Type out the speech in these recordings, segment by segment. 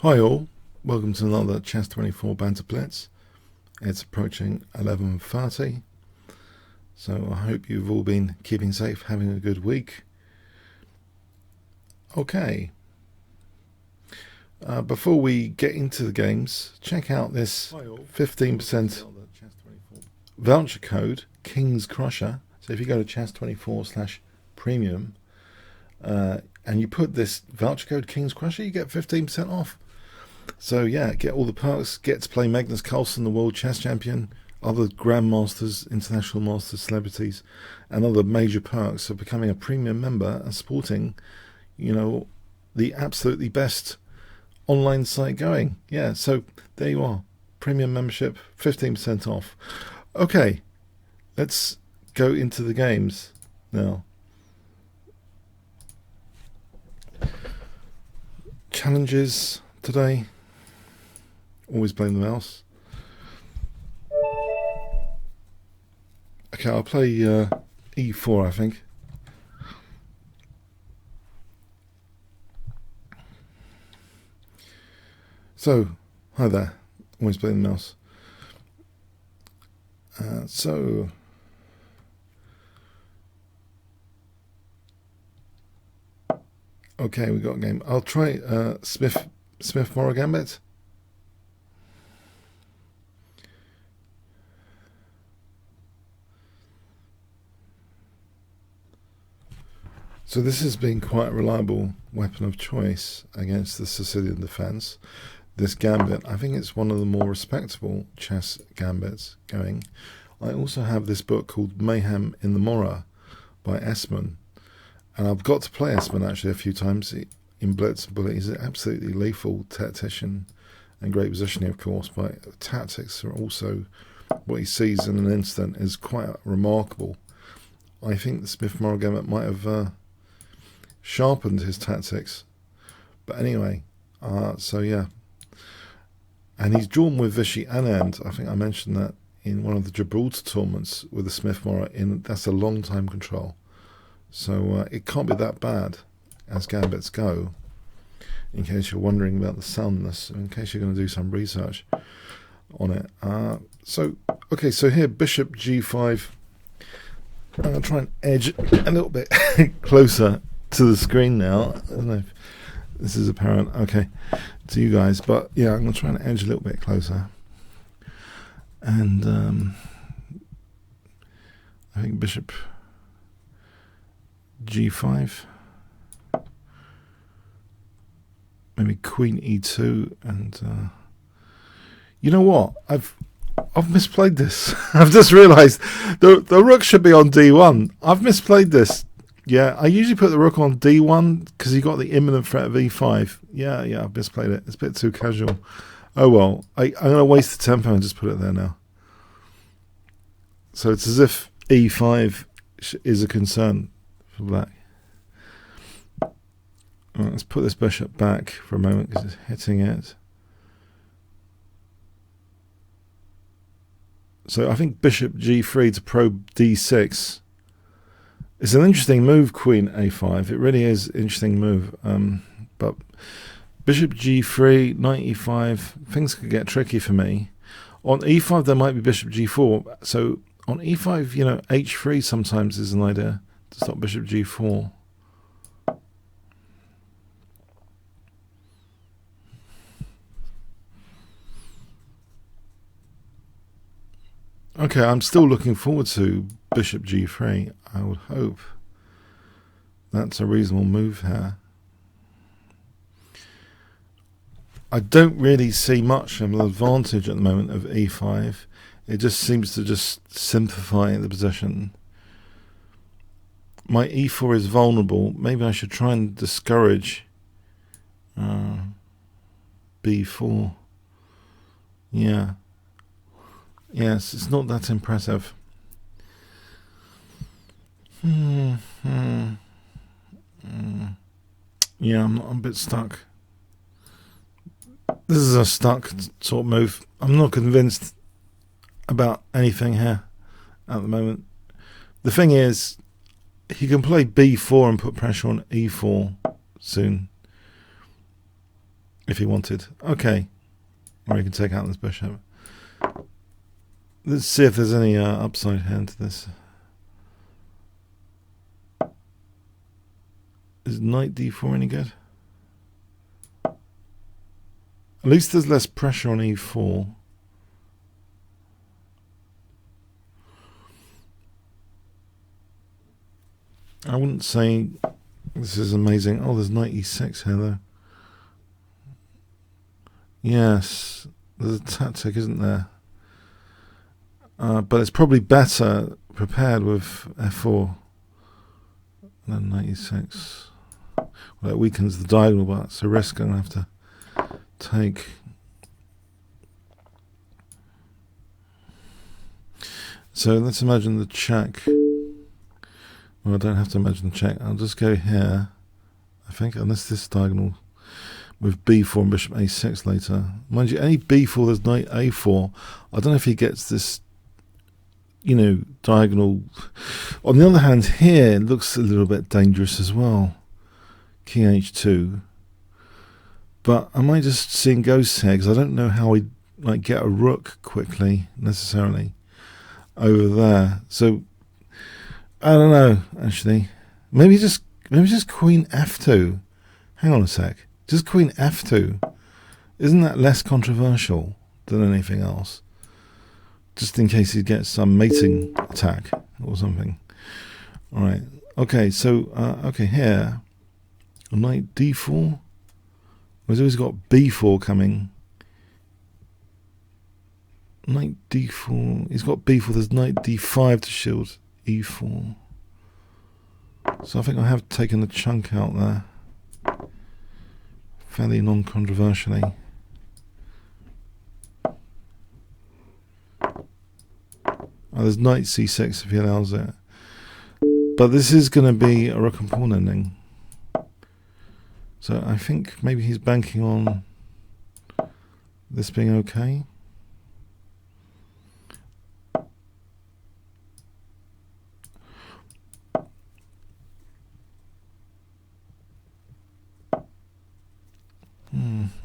Hi all, welcome to another Chess 24 Banter Blitz. It's approaching 11:30, so I hope you've all been keeping safe, having a good week. Okay, before we get into the games, check out this 15% voucher code, Kingscrusher. So if you go to chess24/premium and you put this voucher code Kingscrusher, you get 15% off. So yeah, get all the perks, get to play Magnus Carlsen, the world chess champion, other grandmasters, international masters, celebrities, and other major perks of becoming a premium member and supporting, the absolutely best online site going. Yeah, so there you are. Premium membership, 15% off. Okay, let's go into the games now. Challenges today. Always blame the mouse. Okay, I'll play e4, I think. So, hi there. Always blame the mouse. Okay, we got a game. I'll try Smith-Morrow Gambit. So this has been quite a reliable weapon of choice against the Sicilian defence. This gambit, I think it's one of the more respectable chess gambits going. I also have this book called Mayhem in the Morra by Esmond. And I've got to play Esmond actually a few times in Blitz and Bullet. He's an absolutely lethal tactician and great positioning, of course, but tactics are also what he sees in an instant is quite remarkable. I think the Smith-Morrow Gambit might have sharpened his tactics. But anyway, so yeah. And he's drawn with Vichy and End. I think I mentioned that in one of the Gibraltar tournaments with the Smith-Morrow. That's a long time control. So it can't be that bad as gambits go, in case you're wondering about the soundness, in case you're going to do some research on it. So here, Bishop G5. I'm going to try and edge a little bit closer to the screen now. I don't know if this is apparent, okay, to you guys, but yeah, I'm going to try and edge a little bit closer. And I think Bishop G5, maybe Queen E2, and you know what? I've misplayed this. I've just realised the rook should be on D1. I've misplayed this. Yeah, I usually put the rook on D1 because you got the imminent threat of E5. Yeah, I've misplayed it. It's a bit too casual. Oh well, I'm going to waste the tempo and just put it there now. So it's as if E5 is a concern for black. Right, let's put this bishop back for a moment because it's hitting it. So I think Bishop G3 to probe D6. It's an interesting move, Queen A5. It really is an interesting move. But Bishop G3, Knight E5, things could get tricky for me. On E5, there might be Bishop G4. So on E5, H3 sometimes is an idea to stop Bishop G4. Okay, I'm still looking forward to Bishop G3. I would hope that's a reasonable move here. I don't really see much of an advantage at the moment of E5. It just seems to just simplify the position. My E4 is vulnerable. Maybe I should try and discourage B4. Yeah. Yes, it's not that impressive. Yeah, I'm a bit stuck. This is a stuck sort of move. I'm not convinced about anything here at the moment. The thing is, he can play B4 and put pressure on E4 soon. if he wanted. Okay. Or he can take out this bishop. Let's see if there's any upside hand to this. Is knight d4 any good? At least there's less pressure on e4. I wouldn't say this is amazing. Oh, there's knight e6 here, though. Yes, there's a tactic, isn't there? But it's probably better prepared with f4 than knight e6. Well, it weakens the diagonal, but it's a risk I'm going to have to take. So let's imagine the check. Well, I don't have to imagine the check. I'll just go here, I think, unless this diagonal with b4 and bishop a6 later. Mind you, any b4, there's knight a4. I don't know if he gets this, you know, diagonal. On the other hand, here it looks a little bit dangerous as well. King h2. But am I just seeing ghosts here? Because I don't know how we like get a rook quickly necessarily over there. So I don't know actually. Maybe just queen f2. Hang on a sec. Just queen f2. Isn't that less controversial than anything else? Just in case he gets some mating attack or something. All right. Okay. So okay here. Knight d4. He's always got b4 coming. Knight d4. He's got b4. There's knight d5 to shield e4. So I think I have taken the chunk out there. Fairly non-controversially. Oh, there's knight c6 if he allows it. But this is going to be a rook and pawn ending. So I think maybe he's banking on this being okay.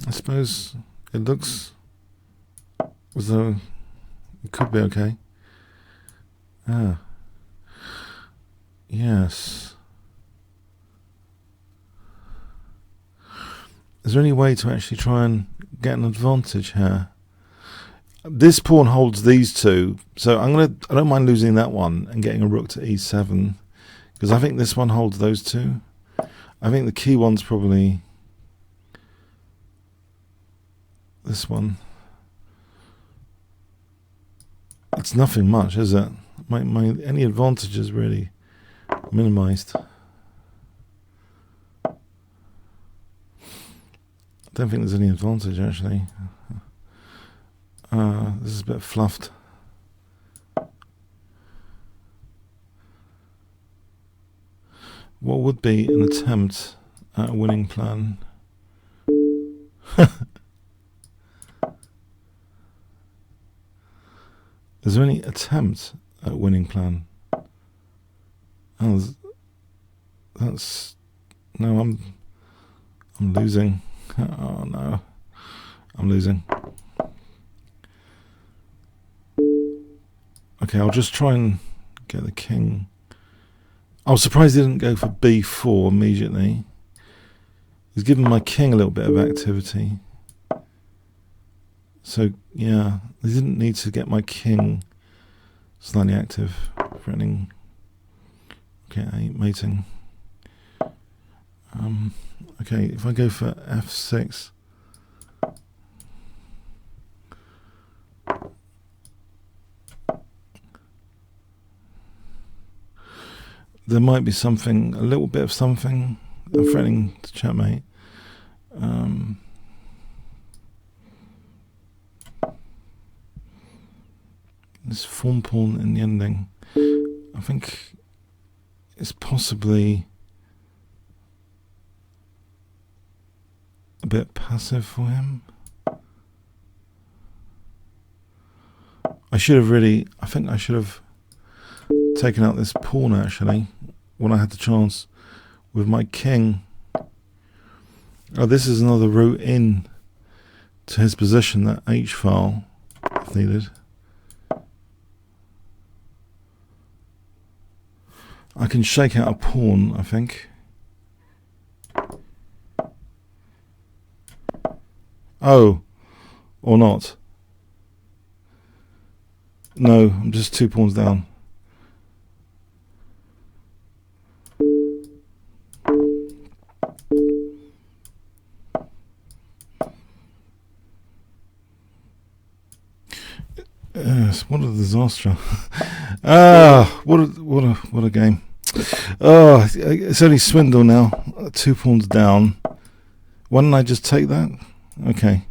I suppose it looks as though it could be okay. Ah. Yes. Is there any way to actually try and get an advantage here? This pawn holds these two, so I don't mind losing that one and getting a rook to e7, because I think this one holds those two. I think the key one's probably this one. It's nothing much, is it? Any advantage is really minimized. I don't think there's any advantage actually. This is a bit fluffed. What would be an attempt at a winning plan? Is there any attempt at winning plan? Oh, that's no. I'm losing. Oh no, I'm losing. Okay, I'll just try and get the king. I was surprised he didn't go for b4 immediately. He's given my king a little bit of activity. So, yeah, they didn't need to get my king slightly active, threatening. Okay, mating. Okay, if I go for f6. There might be something, a little bit of something. I'm threatening to checkmate. This form pawn in the ending, I think it's possibly a bit passive for him. I think I should have taken out this pawn actually when I had the chance with my king. Oh, this is another route in to his position, that H file, if needed. I can shake out a pawn, I think. Oh, or not. No, I'm just 2 pawns down. Yes, what a disaster! What a game! Oh, it's only swindle now. 2 pawns down. Why didn't I just take that? Okay.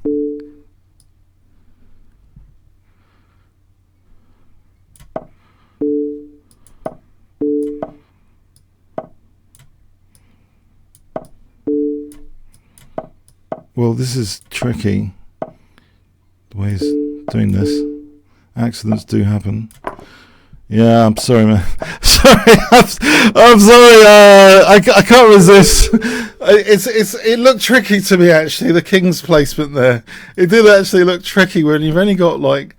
Well, this is tricky. The way he's doing this. Accidents do happen. Yeah, I'm sorry, man. Sorry, I'm sorry. I can't resist. It looked tricky to me, actually. The king's placement there. It did actually look tricky when you've only got like.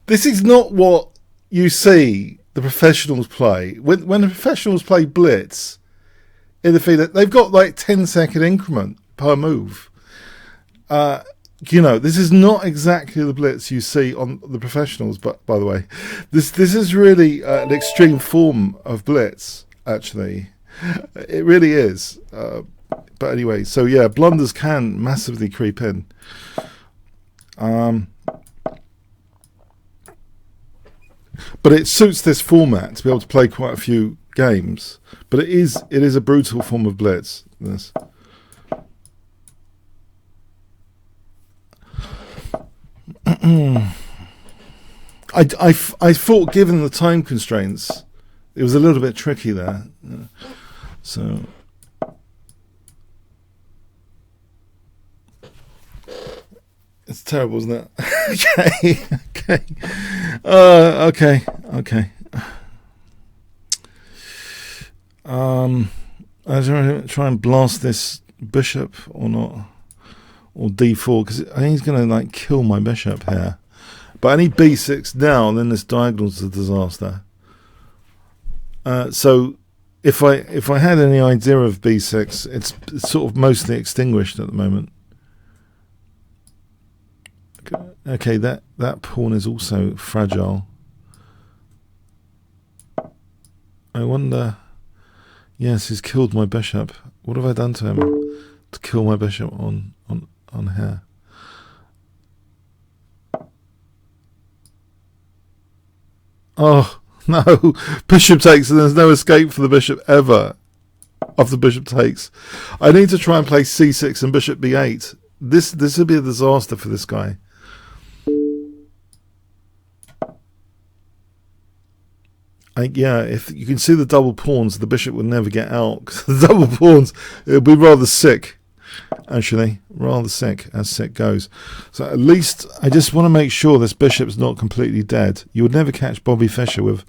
This is not what you see the professionals play. When the professionals play blitz in the field, they've got like 10-second increment per move. This is not exactly the blitz you see on the professionals, but by the way, this is really an extreme form of blitz, actually. It really is. But anyway, so yeah, blunders can massively creep in. But it suits this format to be able to play quite a few games. But it is a brutal form of blitz, this. I thought, given the time constraints, it was a little bit tricky there. So it's terrible, isn't it? Okay. I was going to try and blast this bishop or not. Or d4, because I think he's going to like kill my bishop here. But any b6 now, then this diagonal's a disaster. So if I had any idea of b6, it's sort of mostly extinguished at the moment. Okay, that pawn is also fragile. I wonder. Yes, he's killed my bishop. What have I done to him to kill my bishop on here? Oh no, bishop takes, and there's no escape for the bishop ever after bishop takes. I need to try and play c6 and bishop b8. This would be a disaster for this guy. If you can see the double pawns, the bishop would never get out. The double pawns, it would be rather sick. Actually, rather sick, as sick goes. So at least I just want to make sure this bishop's not completely dead. You would never catch Bobby Fischer with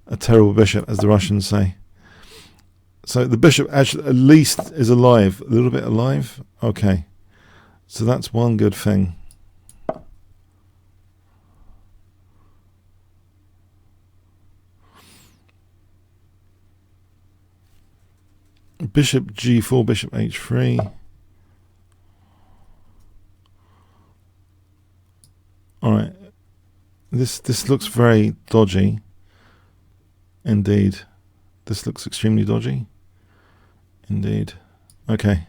a terrible bishop, as the Russians say. So the bishop actually at least is alive, a little bit alive. Okay, so that's one good thing. Bishop g4, bishop h3. Alright, this looks very dodgy. Indeed. This looks extremely dodgy. Indeed. Okay.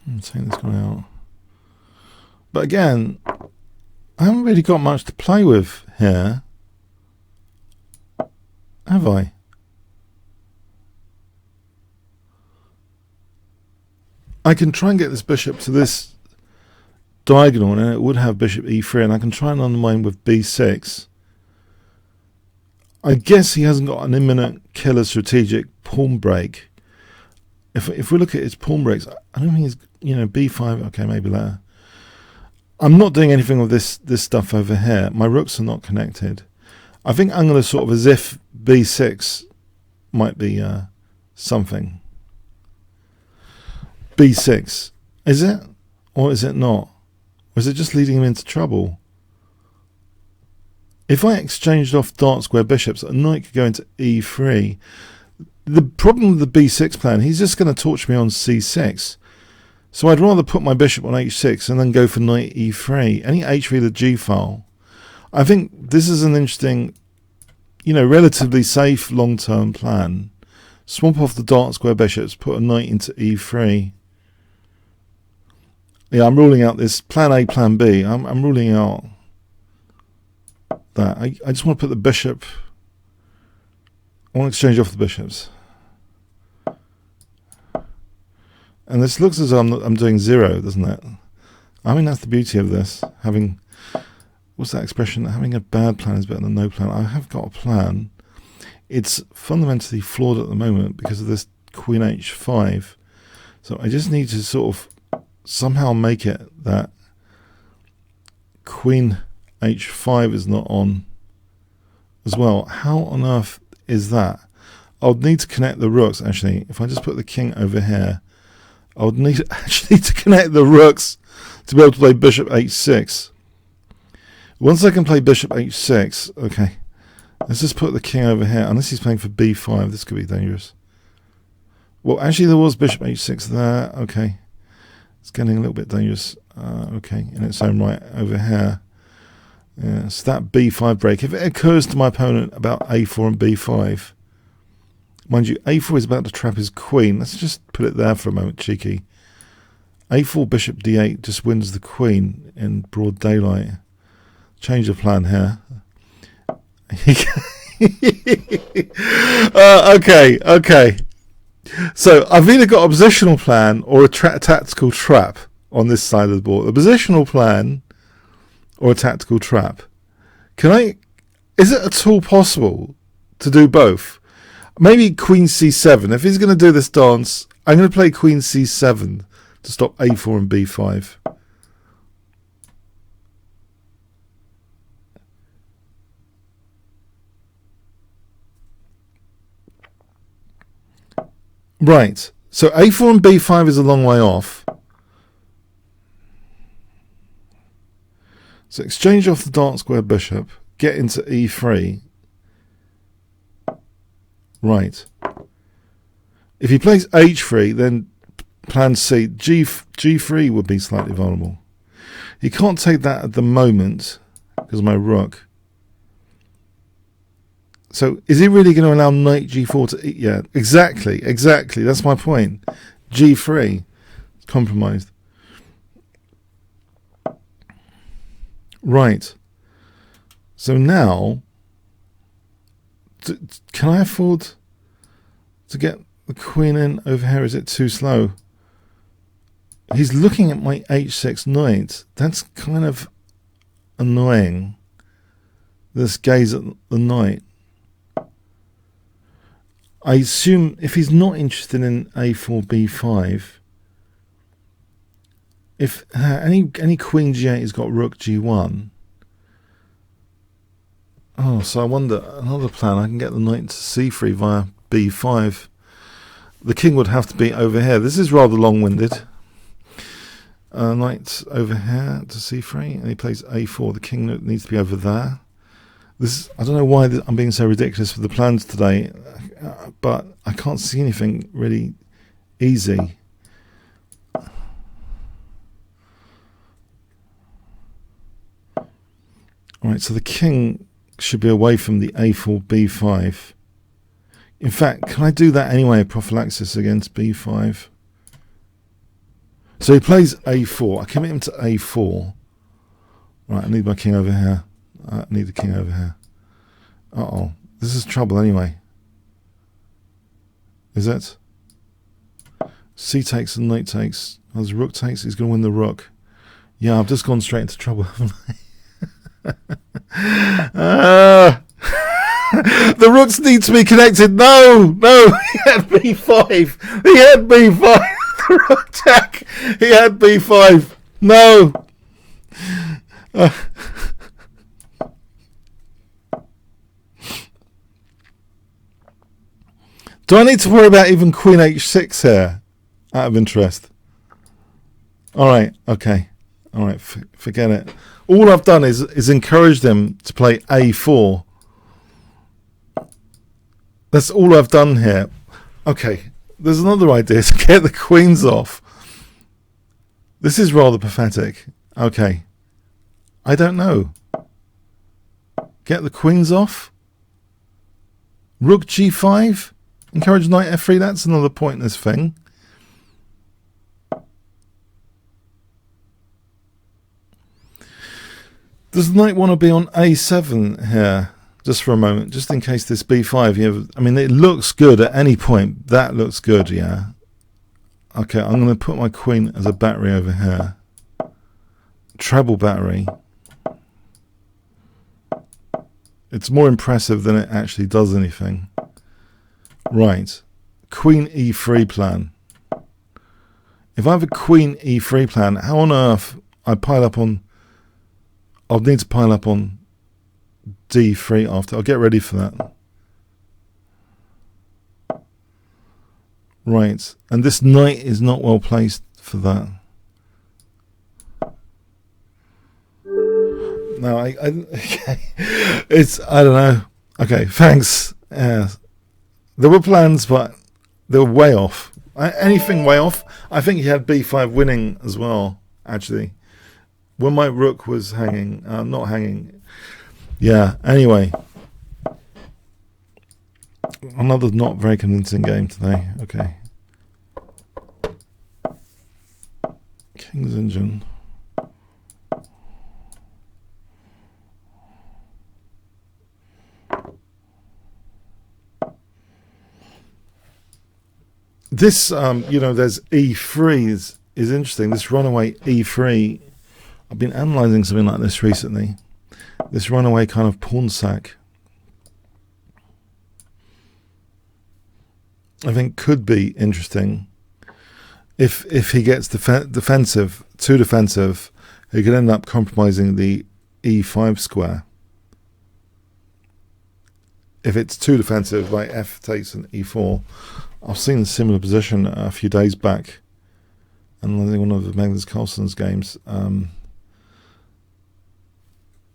I'm taking this guy out. But again, I haven't really got much to play with here. Have I? I can try and get this bishop to this diagonal, and it would have bishop e3, and I can try and undermine with b6. I guess he hasn't got an imminent killer strategic pawn break. If we look at his pawn breaks, I don't think he's, b5. Okay, maybe later. I'm not doing anything with this stuff over here. My rooks are not connected. I think I'm going to sort of as if b6 might be something. b6. Is it? Or is it not? Or is it just leading him into trouble? If I exchanged off dark square bishops, a knight could go into e3. The problem with the b6 plan, he's just going to torch me on c6. So I'd rather put my bishop on h6 and then go for knight e3. Any h3 the g file. I think this is an interesting, relatively safe long-term plan. Swap off the dark square bishops, put a knight into e3. Yeah, I'm ruling out this plan A, plan B. I'm ruling out that. I just want to put the bishop. I want to exchange off the bishops. And this looks as though I'm doing 0, doesn't it? I mean, that's the beauty of this. Having, what's that expression? Having a bad plan is better than no plan. I have got a plan. It's fundamentally flawed at the moment because of this queen h5. So I just need to sort of somehow make it that queen h5 is not on as well. How on earth is that? I would need to connect the rooks, actually. If I just put the king over here, I would need actually to connect the rooks to be able to play bishop h6. Once I can play bishop h6, okay, let's just put the king over here. Unless he's playing for b5, this could be dangerous. Well, actually there was bishop h6 there. Okay, it's getting a little bit dangerous. Okay, in its own right over here. Yeah, so that b5 break, if it occurs to my opponent about a4 and b5, mind you, a4 is about to trap his queen. Let's just put it there for a moment, cheeky. a4 bishop d8 just wins the queen in broad daylight. Change of plan here. Okay. So I've either got a positional plan or a tactical trap on this side of the board. A positional plan or a tactical trap. Is it at all possible to do both? Maybe queen c7. If he's going to do this dance, I'm going to play queen c7 to stop a4 and b5. Right, so a4 and b5 is a long way off. So exchange off the dark square bishop, get into e3. Right. If he plays h3, then plan C, g3 would be slightly vulnerable. He can't take that at the moment because of my rook. So is he really going to allow knight g4 to eat? Yeah, exactly. That's my point. g3, compromised. Right. So now, can I afford to get the queen in over here? Is it too slow? He's looking at my h6 knight. That's kind of annoying. This gaze at the knight. I assume if he's not interested in a4, b5, if any queen g8 has got rook g1. Oh, so I wonder, another plan, I can get the knight to c3 via b5. The king would have to be over here. This is rather long-winded. Knight over here to c3, and he plays a4. The king needs to be over there. I don't know why I'm being so ridiculous with the plans today, but I can't see anything really easy. Alright, so the king should be away from the a4, b5. In fact, can I do that anyway, prophylaxis against b5? So he plays a4. I commit him to a4. Right, I need my king over here. I need the king over here. Uh-oh. This is trouble anyway. Is it? C takes and knight takes. Oh, there's rook takes. He's going to win the rook. Yeah, I've just gone straight into trouble, haven't I? The rooks need to be connected. No, he had b5. He had b5. The rook attack. He had b5. No. Do I need to worry about even queen h6 here? Out of interest. All right, okay. All right, forget it. All I've done is encourage them to play A4. That's all I've done here. Okay, there's another idea to get the queens off. This is rather pathetic. Okay, I don't know. Get the queens off? Rook G5? Encourage knight F3? That's another pointless thing. Does the knight want to be on A7 here? Just for a moment, just in case this B5, I mean, it looks good at any point. That looks good, yeah. Okay, I'm going to put my queen as a battery over here. Treble battery. It's more impressive than it actually does anything. Right. Queen E3 plan. If I have a Queen E3 plan, how on earth I pile up on... I'll need to pile up on D3 after. I'll get ready for that. Right. And this knight is not well placed for that. No, okay. I don't know. Okay, thanks. There were plans, but they were way off. Anything way off. I think he had B5 winning as well, actually. When my rook was hanging, not hanging. Yeah, anyway. Another not very convincing game today. Okay. King's Engine. This, there's E3 is interesting. This runaway E3. I've been analysing something like this recently. This runaway kind of pawn sack, I think, could be interesting. If he gets defensive, too defensive, he could end up compromising the E5 square. If it's too defensive, like F takes an E4. I've seen a similar position a few days back, analysing one of Magnus Carlsen's games.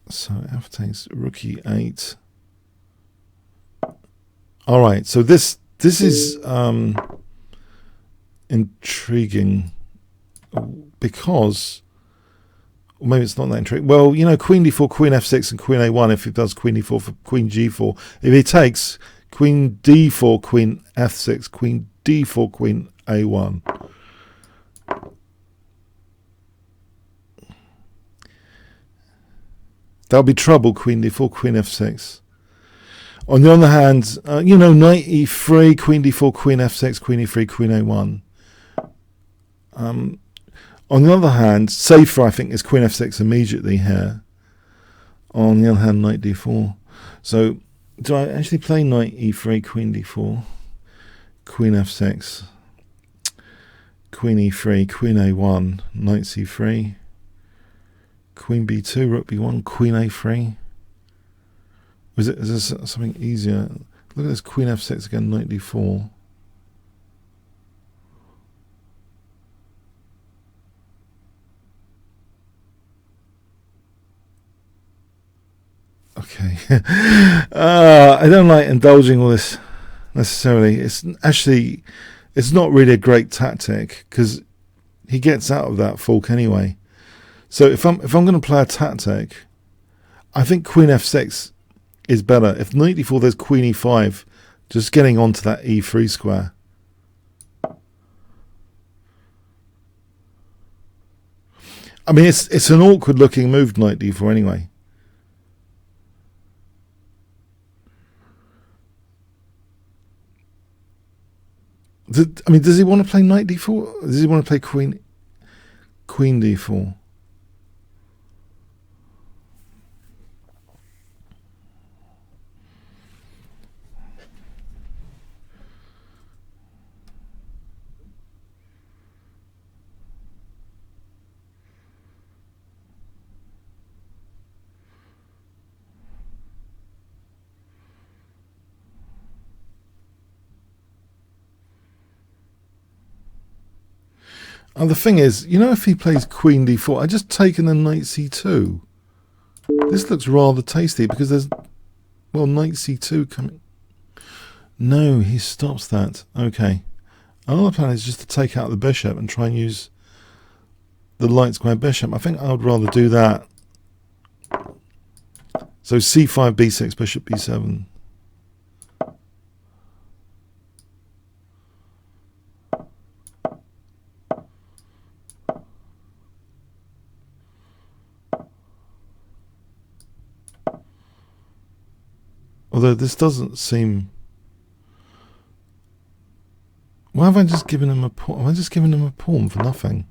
So F takes rook E8. All right, so this is intriguing because, or maybe it's not that intriguing. Well, Queen D4, Queen F6, and Queen A1. If he does Queen D4 for Queen G4, if he takes Queen D4, Queen F6, Queen D4, Queen A1. That'll be trouble, Queen D4, Queen F6. On the other hand, Knight E3, Queen D4, Queen F6, Queen E3, Queen A1. On the other hand, safer, I think, is Queen F6 immediately here. On the other hand, Knight D4. So, do I actually play Knight E3, Queen D4, Queen F6, Queen E3, Queen A1, Knight C3, Queen B2, Rook B1, Queen A3? Is there something easier? Look at this, Queen F6 again, Knight D4. Okay. I don't like indulging all this necessarily. It's not really a great tactic because he gets out of that fork anyway. So if I'm going to play a tactic, I think Queen F6 is better. If Knight D4, there's Queen E5, just getting onto that E3 square. I mean, it's an awkward looking move, Knight D4 anyway. Does he want to play Knight D4? Does he want to play Queen D4? And the thing is, you know, if he plays Queen D4, I just taken a Knight C2. This looks rather tasty because there's, well, Knight C2 coming. No, he stops that. Okay. Another plan is just to take out the bishop and try and use the light square bishop. I think I would rather do that. So C5, B6, bishop B7. Although this doesn't seem... Why have I just given him a pawn? Have I just given him a pawn for nothing?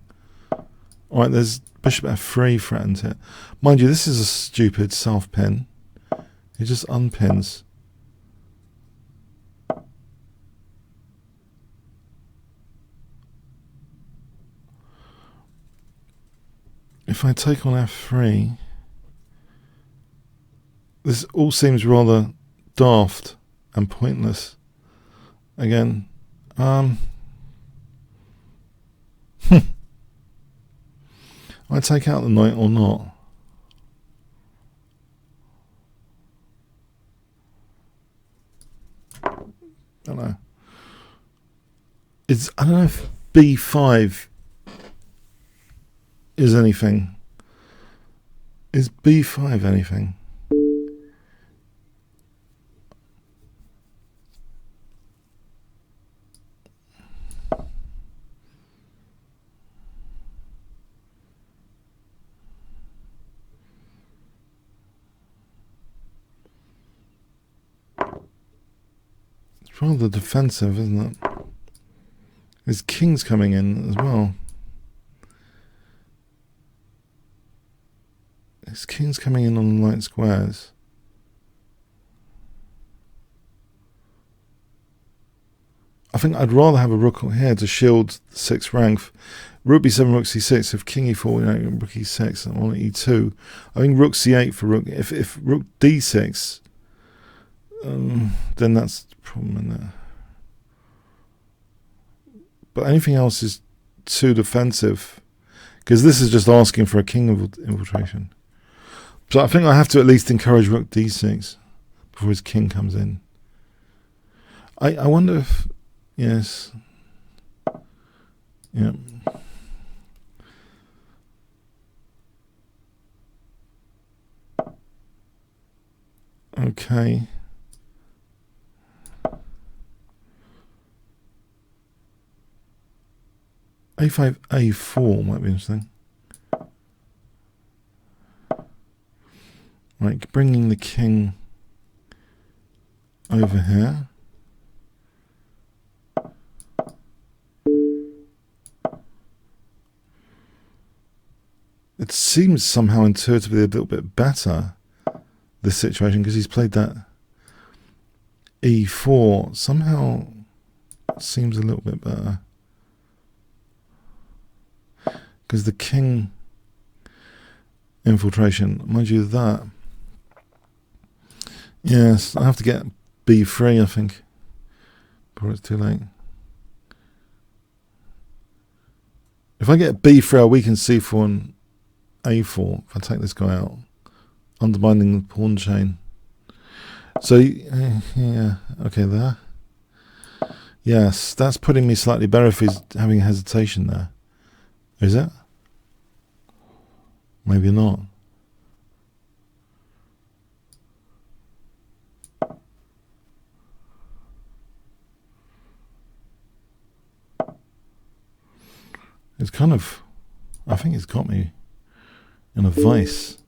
Alright, there's bishop F3 threatens it. Mind you, this is a stupid self-pin. He just unpins. If I take on F3... This all seems rather daft and pointless. Again, I take out the knight or not? I don't know. I don't know if B5 is anything. Is B5 anything? Rather defensive, isn't it? His king's coming in as well. His king's coming in on the light squares. I think I'd rather have a rook here to shield the 6th rank. Rook b7, rook c6. If king e4, you know, rook e6, and on e2. I think rook c8 for rook. If rook d6, then that's the problem in there. But anything else is too defensive, because this is just asking for a king infiltration. So I think I have to at least encourage rook d6 before his king comes in. I wonder if... Yes. Yeah. Okay. A5, A4 might be interesting. Right, bringing the king over here. It seems somehow intuitively a little bit better, this situation, because he's played that E4. Somehow it seems a little bit better. Because the king infiltration, mind you, that. Yes, I have to get B3, I think, before it's too late. If I get B3, I'll weaken C4 and A4 if I take this guy out, undermining the pawn chain. So, yeah, okay, there. Yes, that's putting me slightly better if he's having hesitation there. Is it? Maybe not. It's kind of, I think it's got me in a vice.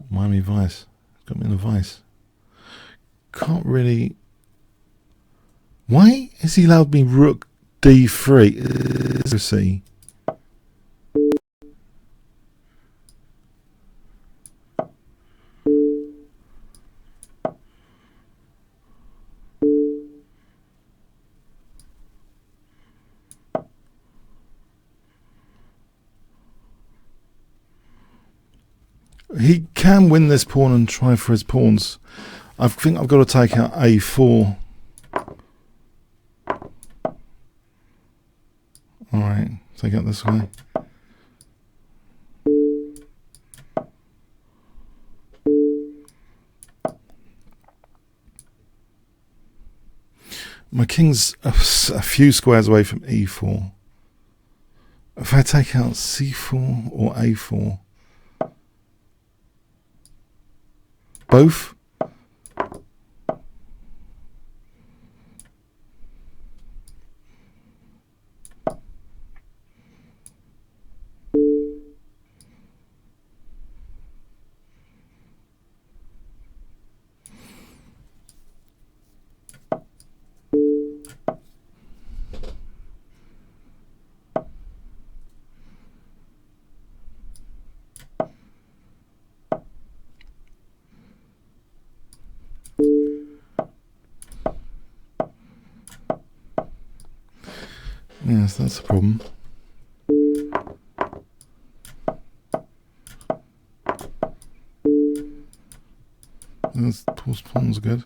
Miami vice. It's got me in a vice. Can't really... Why has he allowed me rook d3? Let's see. He can win this pawn and try for his pawns. I think I've got to take out a4. Alright, take it this way. My king's a few squares away from e4. If I take out c4 or a4, both. Yes, that's a problem. Those pawns are good.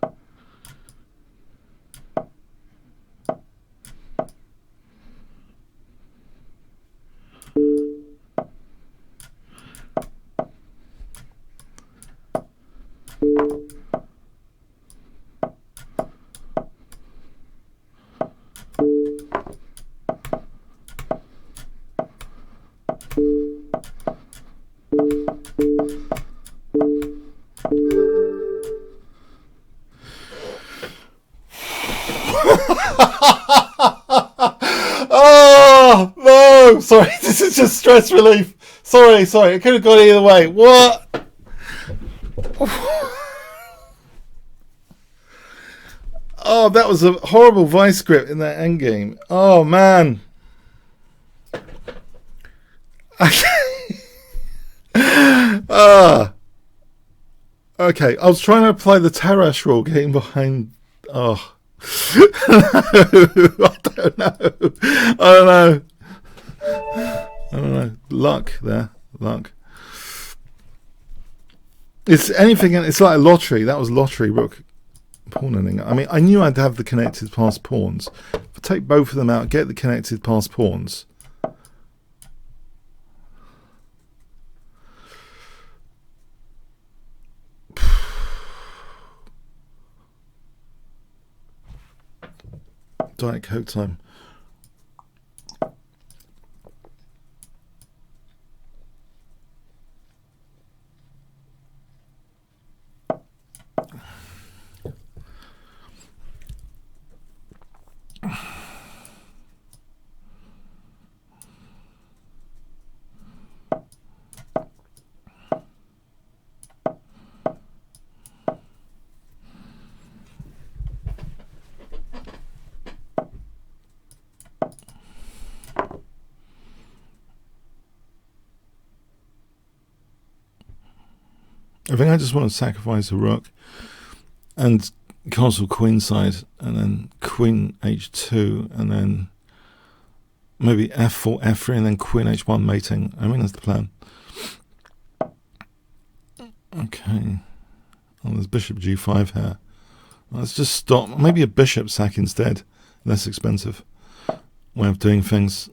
Oh no! Sorry, this is just stress relief. Sorry. It could have gone either way. What? Oh, that was a horrible vice script in that endgame. Oh man. Okay. I was trying to apply the Tarash rule, getting behind. Oh. I don't know. Luck there. Luck. It's anything. It's like a lottery. That was lottery rook pawning. I mean, I knew I'd have the connected passed pawns. If I take both of them out, get the connected passed pawns. Diet Coke time. I think I just want to sacrifice a rook and castle queenside, and then queen h2, and then maybe f4, f3, and then queen h1 mating. I mean, that's the plan. Okay. Oh, there's bishop g5 here. Let's just stop. Maybe a bishop sack instead. Less expensive way of doing things.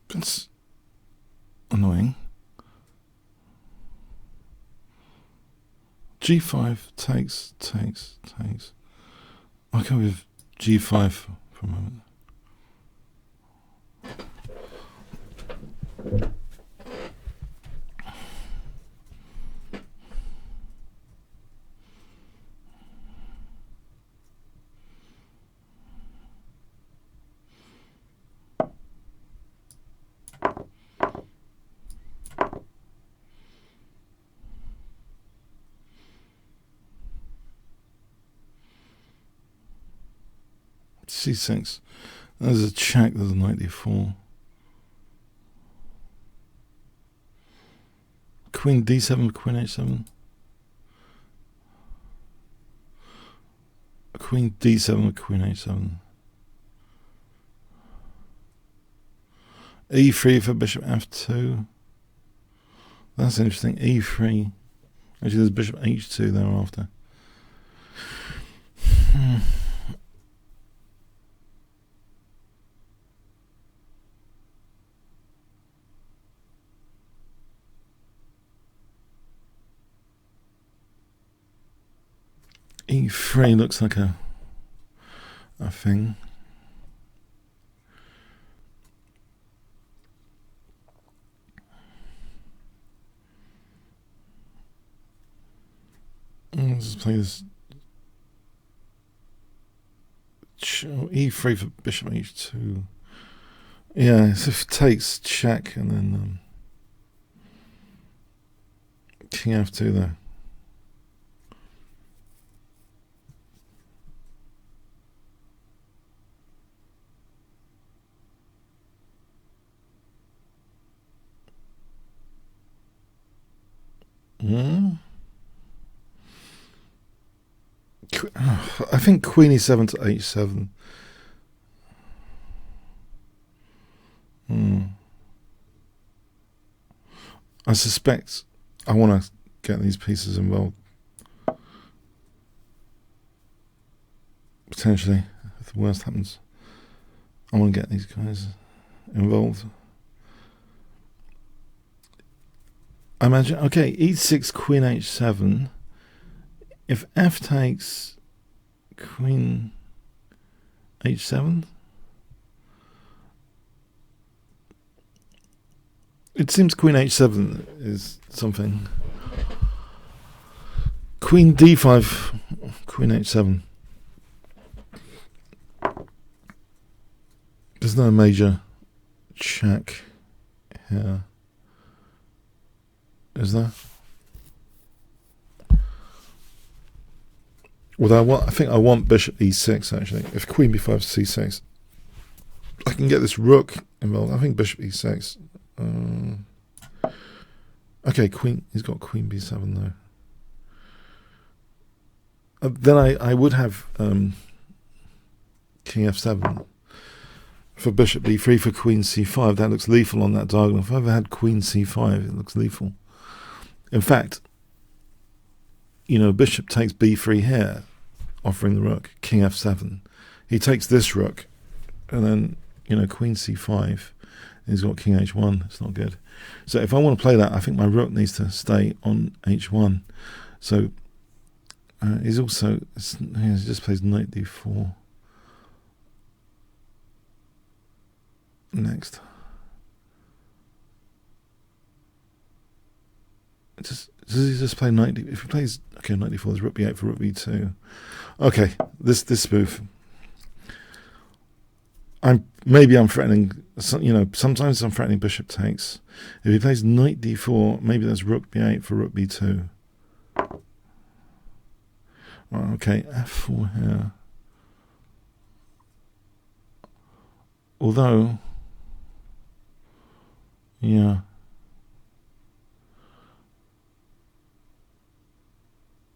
That's annoying. G5 takes. I'll go with G5 for a moment. c6. There's a check. There's a knight d4. Queen d7, queen h7. Queen d7, queen h7. e3 for bishop f2. That's interesting. e3. Actually, there's bishop h2 thereafter. e3 looks like a thing. Let's play this. e3 for bishop h2. Yeah, so if it takes check and then king f2 there. I think queen e7 to h7. I suspect I want to get these pieces involved. Potentially, if the worst happens, I want to get these guys involved. I imagine, okay, e6, queen h7. If f takes queen h7, it seems queen h7 is something. Queen d5, queen h7. There's no major check here, is there? Although I think I want bishop e6 actually. If queen b5 c6, I can get this rook involved. I think bishop e6. Okay, queen. He's got queen b7 though. Then I would have king f7 for bishop b3 for queen c5. That looks lethal on that diagonal. If I ever had queen c5, it looks lethal. In fact, you know, bishop takes b3 here, offering the rook. King f7. He takes this rook, and then, you know, queen c5. He's got king h1. It's not good. So if I want to play that, I think my rook needs to stay on h1. So he's also, he just plays knight d4 next. Does he just play knight d? If he plays, okay, knight d4, there's rook b8 for rook b2. Okay, this move. Maybe I'm threatening. You know, sometimes I'm threatening bishop takes. If he plays knight d4, maybe there's rook b8 for rook b2. Right, okay, f4 here. Although, yeah.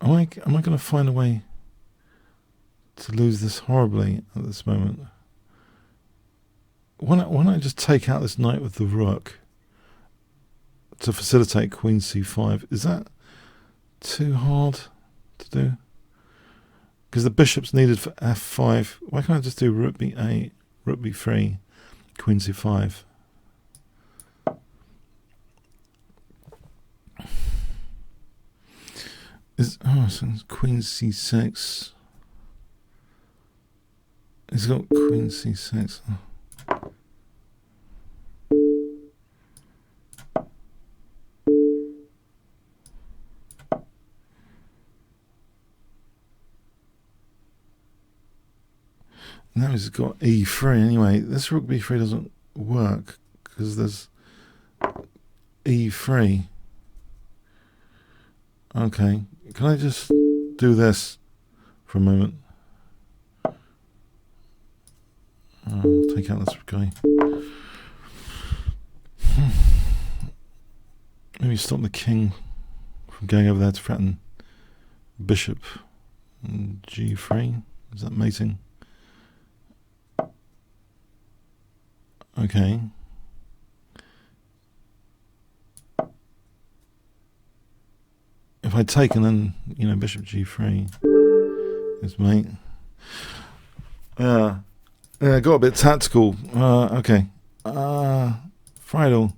Am I going to find a way to lose this horribly at this moment? Why don't I just take out this knight with the rook to facilitate queen c5? Is that too hard to do? Because the bishop's needed for f5. Why can't I just do rook b8, rook b3, queen c5? So it's queen c6. He's got queen c6. Now he's got e3 anyway. This rook b3 doesn't work because there's e3. Okay, can I just do this for a moment? take out this guy. Maybe stop the king from going over there to threaten bishop and g3. Is that mating? Okay. If I take and then, bishop g3 is mate. Yeah, got a bit tactical. Okay. Friedel.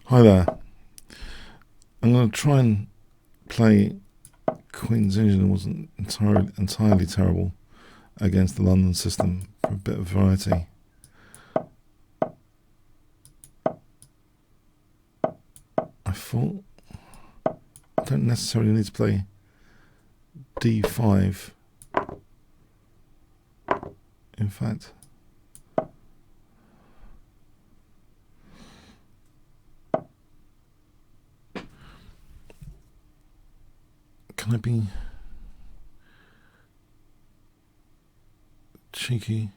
Hi there. I'm going to try and play Queen's Engine. It wasn't entirely terrible against the London system for a bit of variety. I thought I don't necessarily need to play d5. In fact, can I be cheeky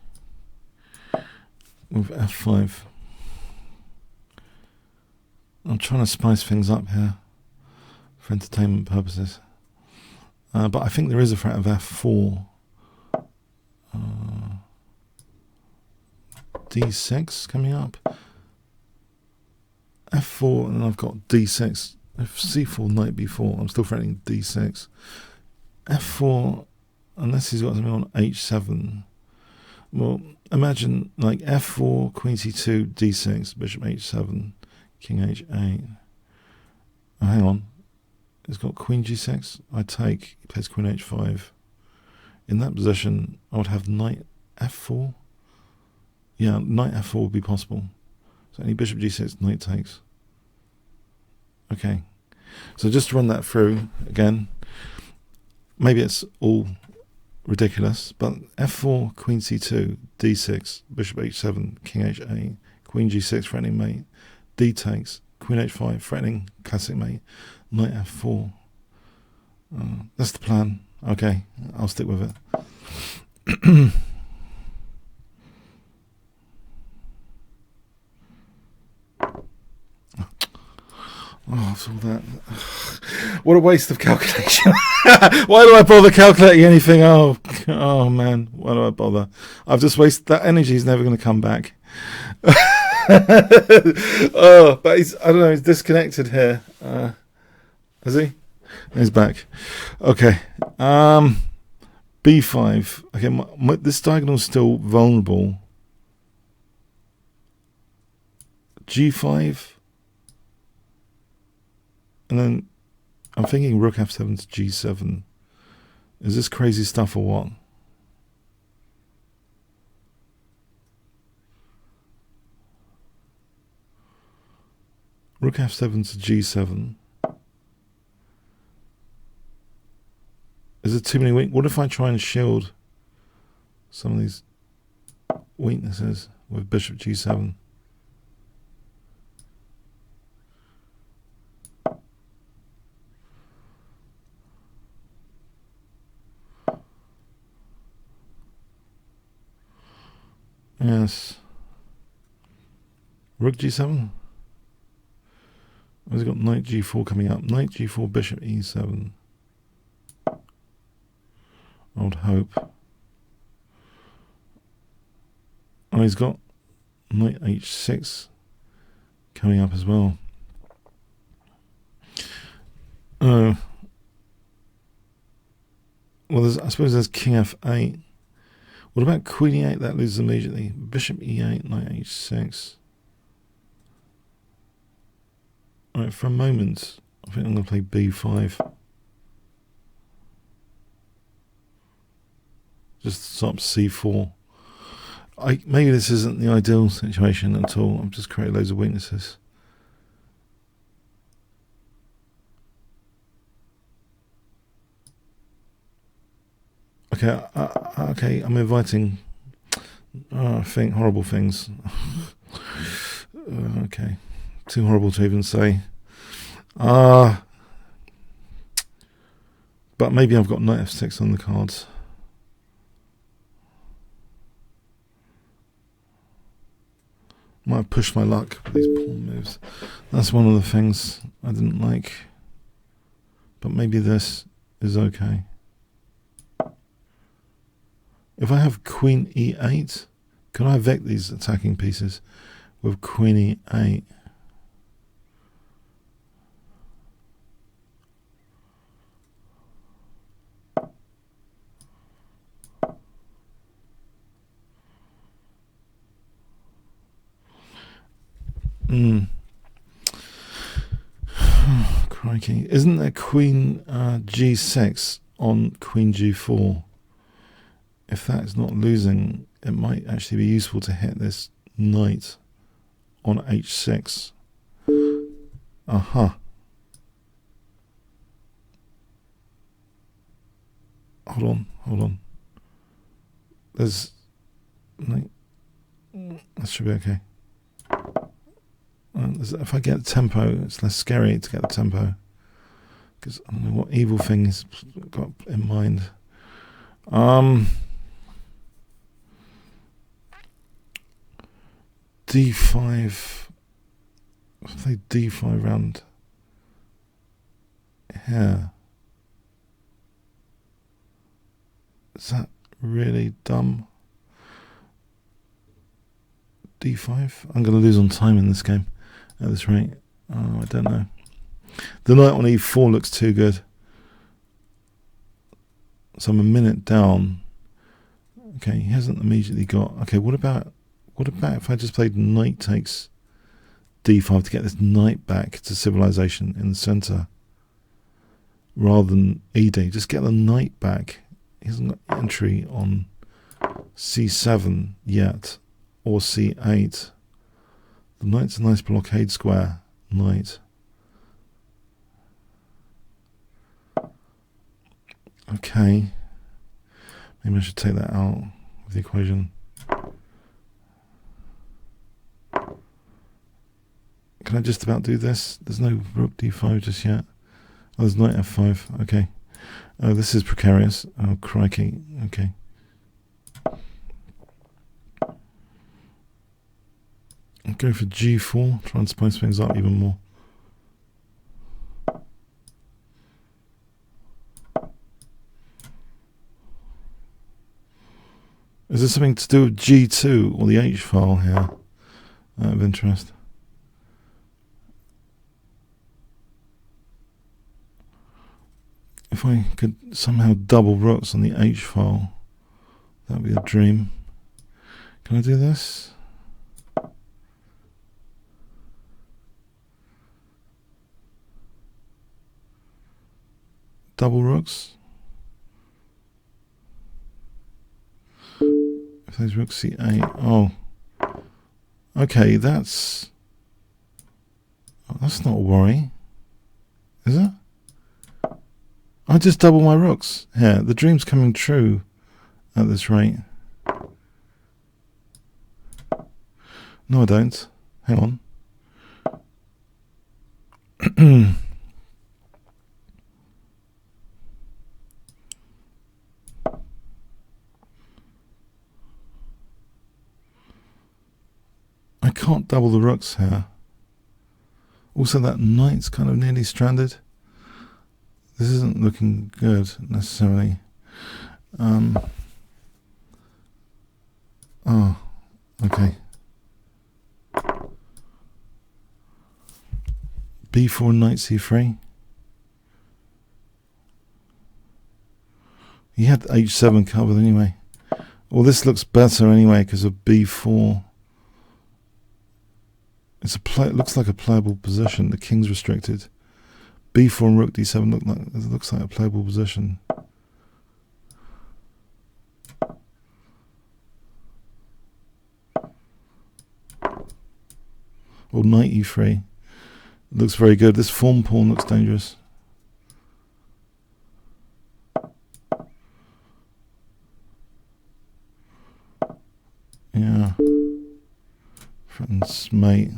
with f5? I'm trying to spice things up here for entertainment purposes. But I think there is a threat of f4. d6 coming up. f4, and I've got d6. If c4, knight b4, I'm still threatening d6. f4, unless he's got something on h7. Well, imagine like f4, queen c2, d6, bishop h7, king h8. Oh, hang on. He's got queen g6. I take, he plays queen h5. In that position, I would have knight f4. Yeah, knight f4 would be possible. So any bishop g6, knight takes. Okay. So just to run that through again. Maybe it's all ridiculous, but f4, queen c2, d6, bishop h7, king h8, queen g6 threatening mate, d takes, queen h5 threatening classic mate, knight f4. That's the plan. Okay, I'll stick with it. Oh, it's all that. What a waste of calculation. Why do I bother calculating anything? Oh man, why do I bother? I've just wasted that energy. Is never going to come back. But I don't know, he's disconnected here. Is he? He's back. Okay. b5. Okay, this diagonal is still vulnerable. g5. And then I'm thinking rook f7 to g7. Is this crazy stuff or what? Rook f7 to g7. Is it too many weak? What if I try and shield some of these weaknesses with bishop g7? Yes. Rook g7. Has got knight g4 coming up. Knight g4, bishop e7. I would hope. Oh, he's got knight h6 coming up as well. Oh. Well, I suppose there's king f8. What about queen e8? That loses immediately. Bishop e8, knight h6. Alright, for a moment, I think I'm going to play b5. Just stop c4. Maybe this isn't the ideal situation at all. I'm just creating loads of weaknesses. Okay, okay, I'm inviting, I think, horrible things. Okay, too horrible to even say. But maybe I've got knight f6 on the cards. Might have pushed my luck with these pawn moves. That's one of the things I didn't like. But maybe this is okay. If I have queen e8, can I evict these attacking pieces with queen e8? Crikey. Isn't there queen g6 on queen g4? If that's not losing, it might actually be useful to hit this knight on h6. Aha. Hold on. There's... That should be okay. If I get the tempo, it's less scary to get the tempo. Because I don't know what evil thing he's got in mind. D5. If they D5 round here. Is that really dumb? D5? I'm going to lose on time in this game at this rate. Oh, I don't know. The knight on e4 looks too good. So I'm a minute down. Okay, he hasn't immediately got... Okay, what about if I just played knight takes d5 to get this knight back to civilization in the center rather than ed? Just get the knight back. He hasn't got entry on c7 yet or c8. The knight's a nice blockade square. Knight. Okay. Maybe I should take that out of the equation. Can I just about do this? There's no rook d5 just yet. Oh, there's knight f5. Okay. Oh, this is precarious. Oh, crikey. Okay. I'll go for g4. Try and spice things up even more. Is there something to do with g2 or the h file here? Out of interest. If I could somehow double rooks on the h file, that would be a dream. Can I do this? Double rooks. If those rooks c8, oh, okay, that's not a worry, is it? I just double my rooks here. The dream's coming true at this rate. No, I don't. Hang on. I can't double the rooks here. Also, that knight's kind of nearly stranded. This isn't looking good necessarily. Oh, okay. B4 knight c3. He had h7 covered anyway. Well, this looks better anyway because of b4. It looks like a playable position. The king's restricted. b4 and rook d7 looks like a playable position. Or knight e3. It looks very good. This form pawn looks dangerous. Yeah. Friends, mate.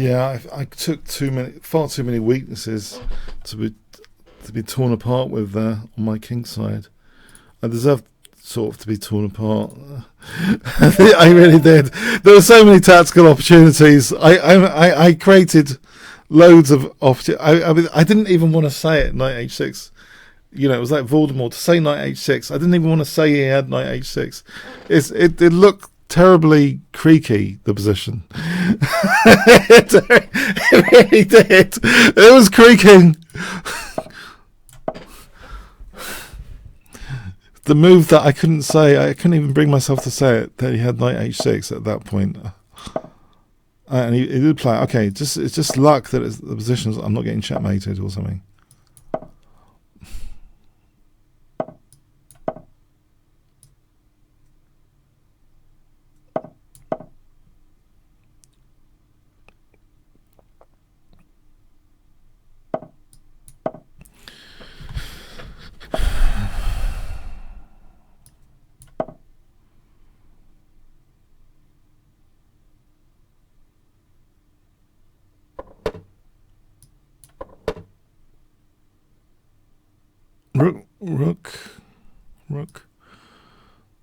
Yeah, I took far too many weaknesses to be torn apart with there on my king side. I deserved sort of to be torn apart. I really did. There were so many tactical opportunities. I created loads of opportunities. I mean, I didn't even want to say it. Knight h6. You know, it was like Voldemort to say knight h6. I didn't even want to say he had knight h6. It looked terribly creaky, the position. It really did. It was creaking. The move that I couldn't say, I couldn't even bring myself to say it, that he had knight h6 at that point. And he did play. Okay, it's just luck that the positions, I'm not getting checkmated or something. Rook.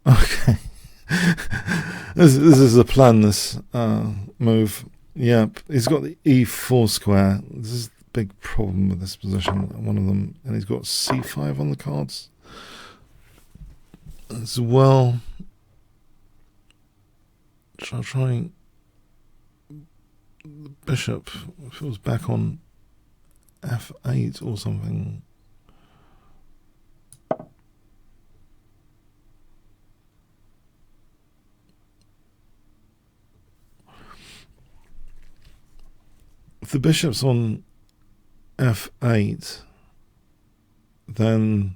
Okay. This is a plan, this move. Yep, he's got the e4 square. This is the big problem with this position, one of them. And he's got c5 on the cards as well. Trying the bishop, if it was back on f8 or something. If the bishop's on f8, then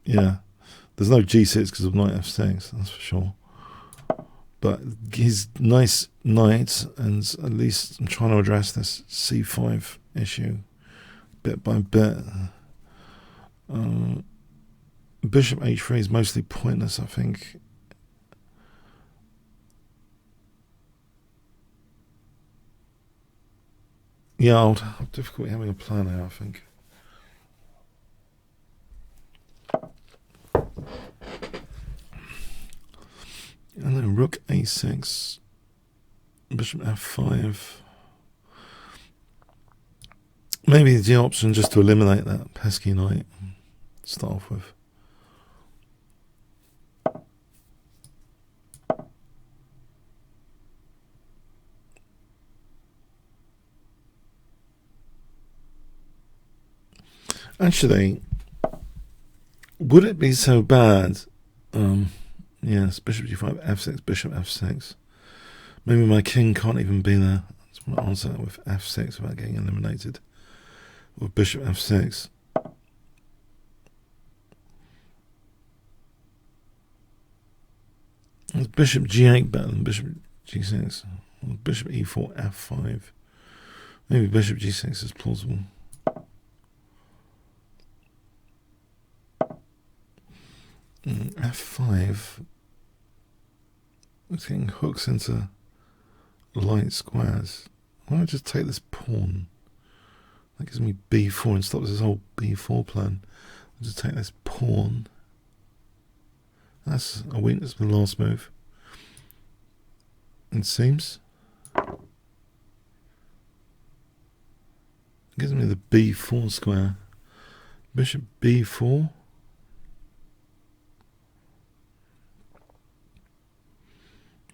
yeah, there's no g6 because of knight f6, that's for sure. But he's nice knight, and at least I'm trying to address this c5 issue bit by bit. Bishop h3 is mostly pointless, I think. Yeah, I'll have difficulty having a plan here, I think. And then rook a6, bishop f5. Maybe the option just to eliminate that pesky knight to start off with. Actually, would it be so bad? Yes, bishop g5, f6, bishop f6. Maybe my king can't even be there. I just want to answer that with f6 without getting eliminated. With bishop f6. Is bishop g8 better than bishop g6? Or bishop e4, f5. Maybe bishop g6 is plausible. F5. It's getting hooks into light squares. Why don't I just take this pawn? That gives me b4 and stops this whole b4 plan. I'll just take this pawn. That's a weakness with the last move, it seems. It gives me the b4 square. Bishop b4.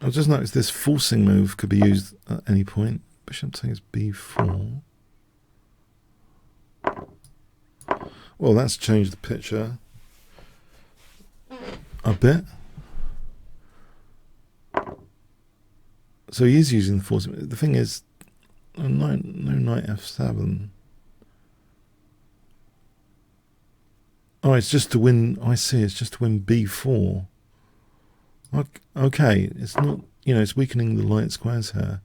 I've just noticed this forcing move could be used at any point. Bishop takes b4. Well, that's changed the picture a bit. So he is using the forcing. The thing is, no knight f7. Oh, it's just to win. I see. It's just to win b4. Okay, it's not. You know, it's weakening the light squares here.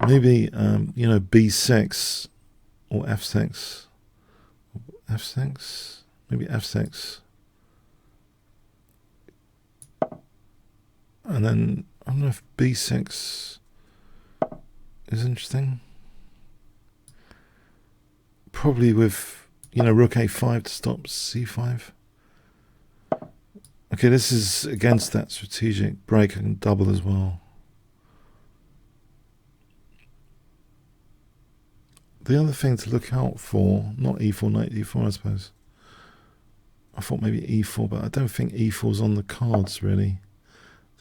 Maybe you know, b6 or f6. F6, maybe f6, and then I don't know if b6 is interesting. Probably with, rook a5 to stop c5. Okay, this is against that strategic break. I can double as well. The other thing to look out for, not e4, knight d4, I suppose. I thought maybe e4, but I don't think e4's on the cards really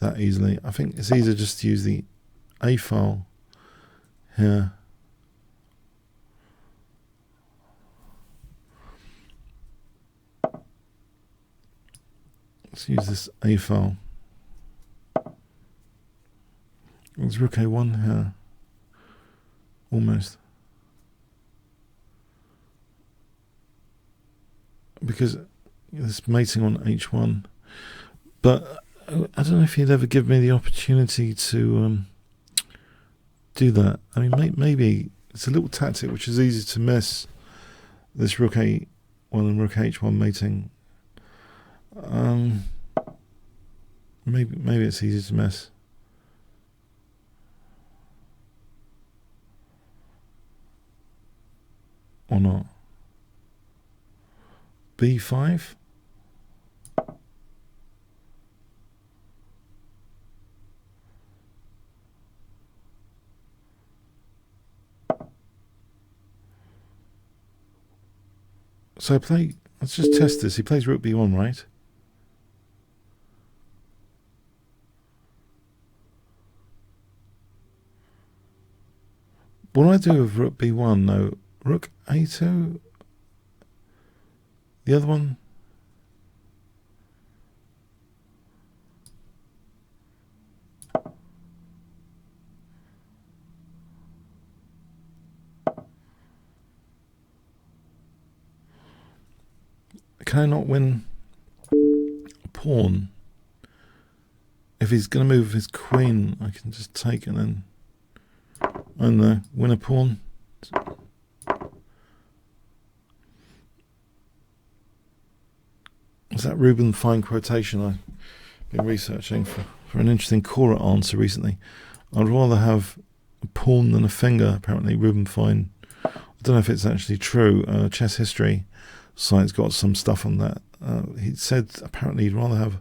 that easily. I think it's easier just to use the a file here. Let's use this a file. It's rook a1 here. Almost. Because this mating on h1. But I don't know if he'd ever give me the opportunity to do that. I mean, maybe it's a little tactic which is easy to miss. This rook a1 and rook h1 mating. Maybe it's easy to miss. Or not. b5. So let's just test this. He plays rook b1, right? What do I do with rook b1? No, rook a2. The other one. Can I not win a pawn? If he's going to move his queen, I can just take and then, I don't know, win a pawn. Is that Ruben Fine quotation I've been researching for an interesting Quora answer recently? I'd rather have a pawn than a finger, apparently, Ruben Fine. I don't know if it's actually true. Chess History site's got some stuff on that. He said apparently he'd rather have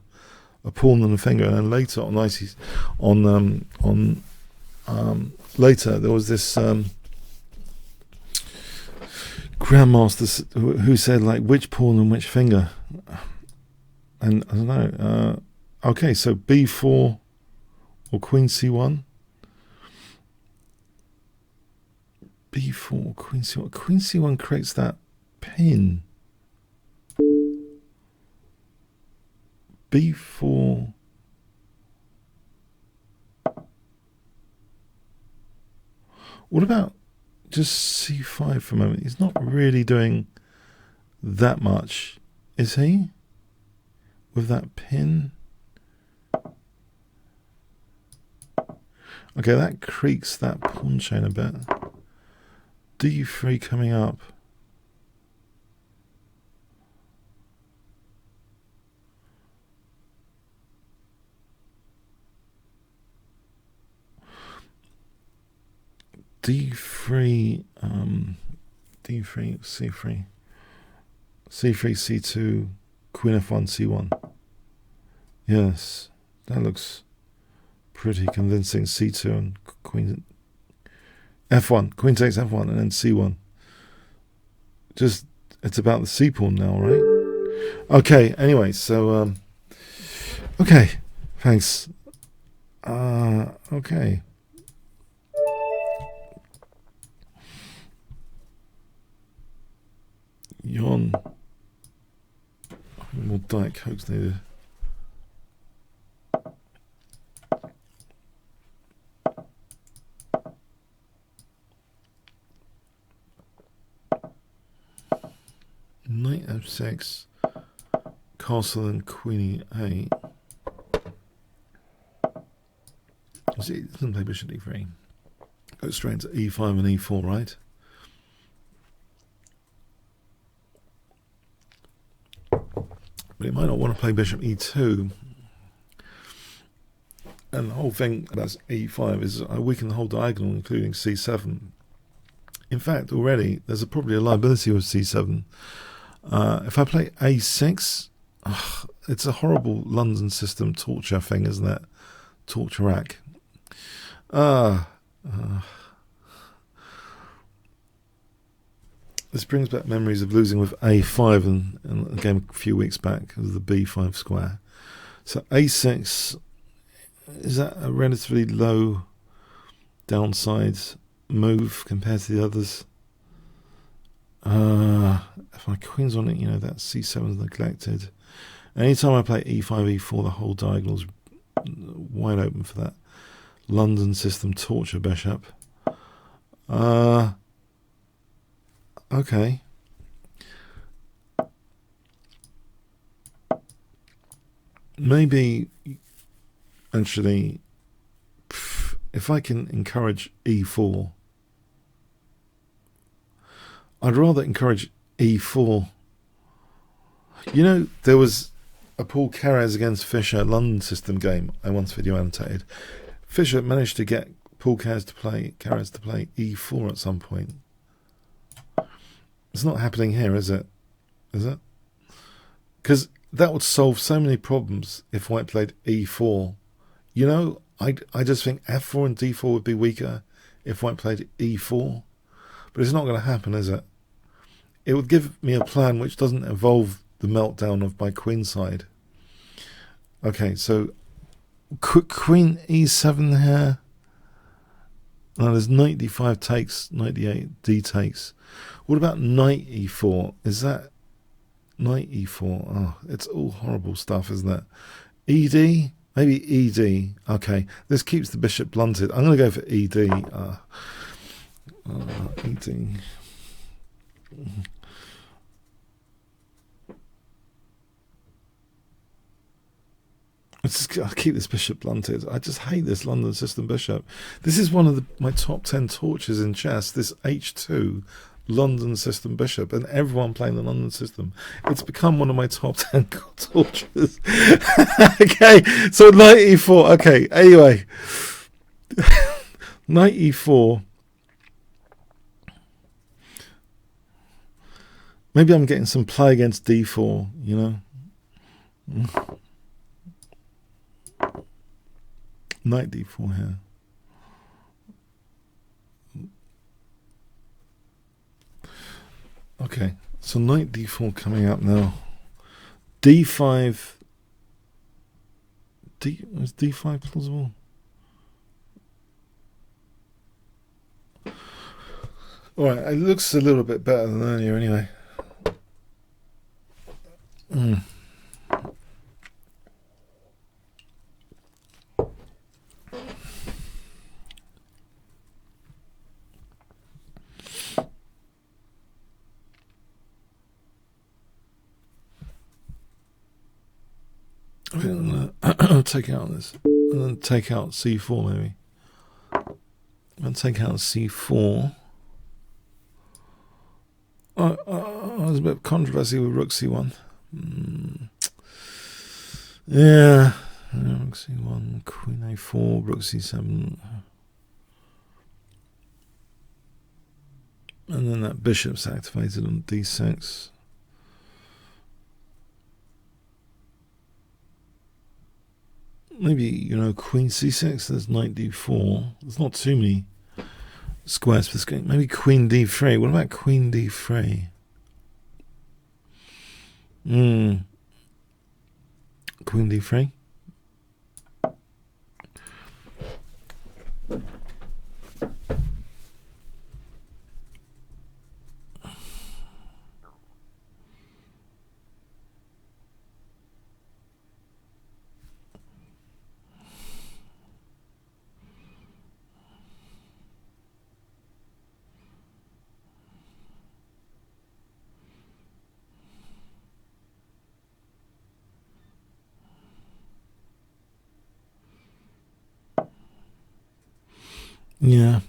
a pawn than a finger, and then later later there was this grandmaster who said like which pawn and which finger, and I don't know. Okay, so b4 or queen c1. b4 or queen c1. Queen c1 creates that pin. b4. What about just c5 for a moment? He's not really doing that much, is he? With that pin. Okay, that creaks that pawn chain a bit. d3 coming up. d3, d3, c3, c3, c2, queen f1, c1. Yes, that looks pretty convincing. c2 and queen f1, queen takes f1, and then c1. Just, it's about the c pawn now, right? Okay, anyway, so, okay, thanks. Okay. Yawn. More Diet Cokes needed. Knight f6, castle and queen e8. See, it doesn't play bishop d3. Goes straight into e5 and e4, right? But he might not want to play bishop e2. And the whole thing about e5 is I weaken the whole diagonal, including c7. In fact, already there's probably a liability with c7. If I play a6, it's a horrible London system torture thing, isn't it? Torture rack. This brings back memories of losing with a5 in a game a few weeks back of the b5 square. So a6, is that a relatively low downside move compared to the others? If my queen's on it, you know, that c7 is neglected. Anytime I play e5, e4, the whole diagonal's wide open for that London system torture bishop. Okay. Maybe, actually, if I can encourage e4, I'd rather encourage e4. You know, there was a Paul Carres against Fischer London system game I once video annotated. Fischer managed to get Paul Carres to play e4 at some point. It's not happening here, is it? Is it? Because that would solve so many problems if white played e4. You know, I just think f4 and d4 would be weaker if white played e4. But it's not going to happen, is it? It would give me a plan which doesn't involve the meltdown of my queen side. Okay, so queen e7 here. Now there's knight d5 takes, knight d8, d takes. What about knight e4? Is that knight e4? Oh, it's all horrible stuff, isn't it? ed? Maybe ed. Okay, this keeps the bishop blunted. I'm going to go for ed. Ed. I'll keep this bishop blunted. I just hate this London system bishop. This is one of my top 10 tortures in chess, this h2 London system bishop, and everyone playing the London system. It's become one of my top 10 tortures. Okay, so knight e4. Okay, anyway. Knight e4. Maybe I'm getting some play against d4, you know. Knight d4 here. Okay, so knight d4 coming up now. d5. Is d5 plausible? Alright, it looks a little bit better than earlier anyway. I think I'm going to take out this and then take out c4 maybe. And take out c4. There's a bit of controversy with rook c1. Yeah. Rook c1, queen a4, rook c7. And then that bishop's activated on d6. Maybe, you know, queen c6, there's knight d4. There's not too many squares for this game. Maybe queen d3. What about queen d3? Queen d3? Yeah.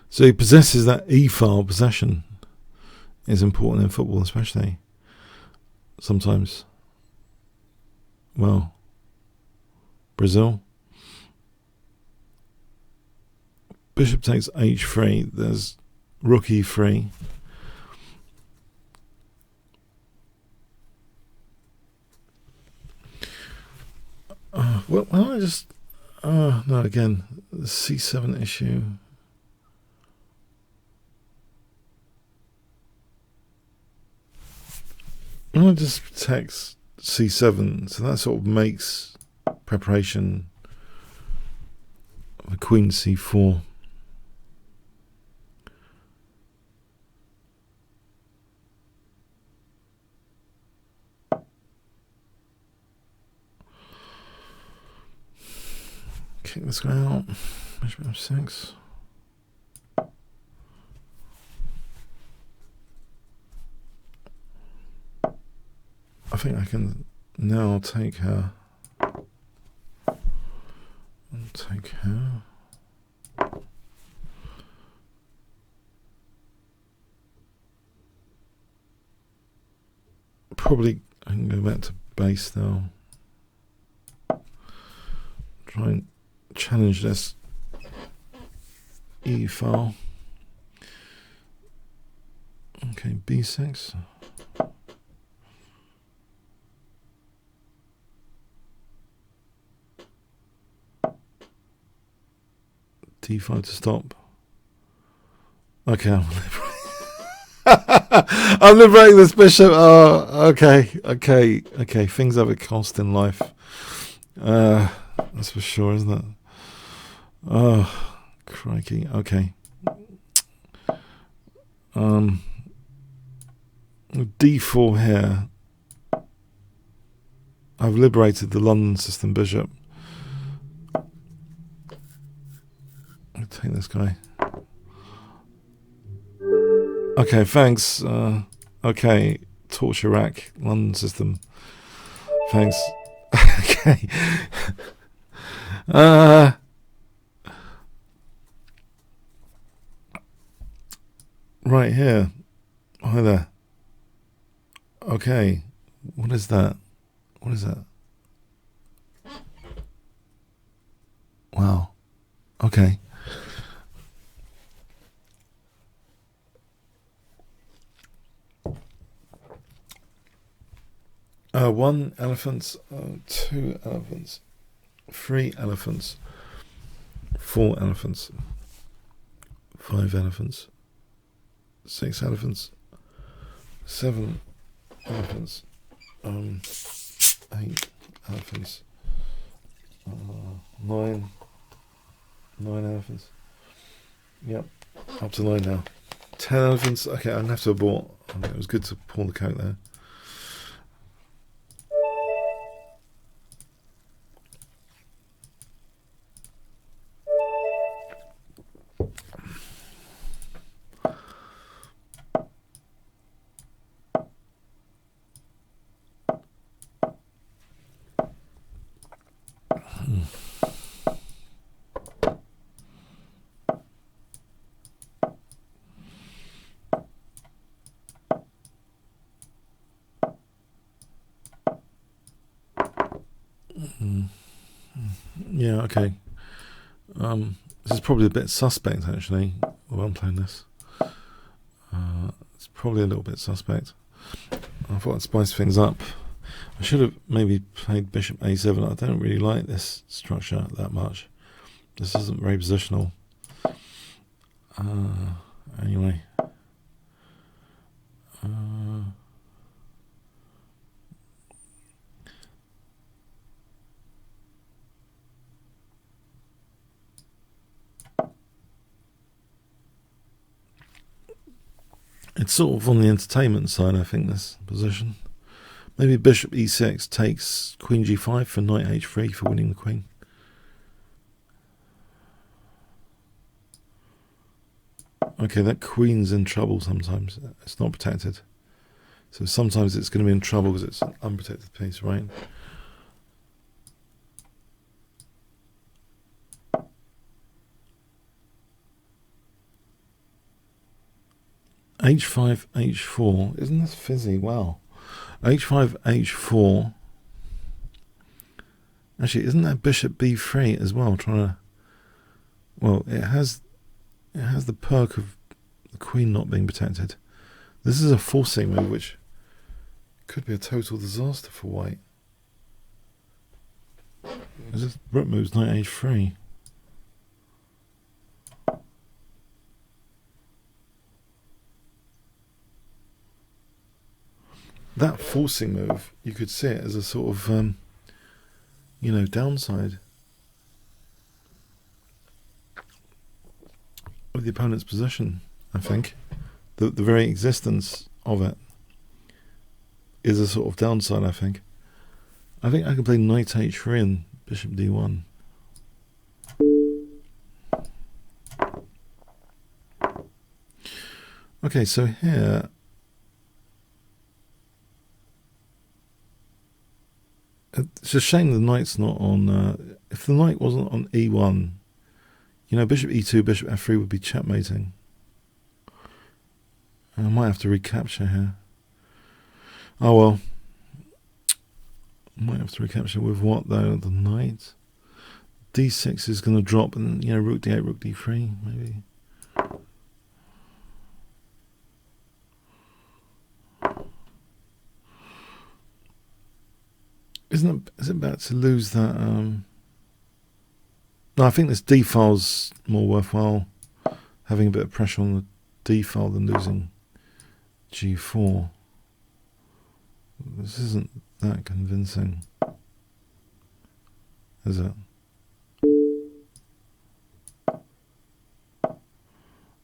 So he possesses that e-file. Possession is important in football, especially. Sometimes. Well, Brazil. Bishop takes h3. There's rook e3. Well, I just... no, again, the c7 issue. I just protects c7, so that sort of makes preparation of a queen c4. Kick this guy out. Bishop f6. I think I can now take her. And take her. Probably I can go back to base though. Try and challenge this E file. Okay, B6. D5 to stop. Okay, I'm liberating this bishop. Oh, okay. Things have a cost in life. That's for sure, isn't it? Oh, crikey. Okay. D4 here. I've liberated the London system bishop. I'll take this guy. Okay, thanks. Okay, torture rack, London system. Thanks. Okay. Right here. Hi there. Okay. What is that? What is that? Wow. Okay. One elephant, two elephants, three elephants, four elephants, five elephants, six elephants, seven elephants, 8 elephants, nine elephants. Yep, up to 9 now. 10 elephants. Okay, I'm gonna have to abort. It was good to pull the coat there. Yeah, okay. This is probably a bit suspect, actually, while I'm playing this. It's probably a little bit suspect. I thought I'd spice things up. I should have maybe played bishop a7. I don't really like this structure that much. This isn't very positional. Anyway. It's sort of on the entertainment side, I think, this position. Maybe bishop e6 takes queen g5 for knight h3 for winning the queen. Okay, that queen's in trouble sometimes. It's not protected. So sometimes it's going to be in trouble because it's an unprotected piece, right? h5, h4. Isn't this fizzy? Wow. h5, h4. Actually, isn't that bishop b3 as well? Trying to, well, it has the perk of the queen not being protected. This is a forcing move, which could be a total disaster for white. This rook moves knight h3. That forcing move, you could see it as a sort of, downside of the opponent's position, I think. The very existence of it is a sort of downside, I think. I think I can play knight h3 and bishop d1. Okay, so here it's a shame the knight's not on. If the knight wasn't on e1, bishop e2, bishop f3 would be checkmating. I might have to recapture here. Oh well. I might have to recapture with what though? The knight. d6 is going to drop, and rook d8, rook d3, maybe. Is it about to lose that? No, I think this d file's more worthwhile. Having a bit of pressure on the d file than losing g4. This isn't that convincing, is it?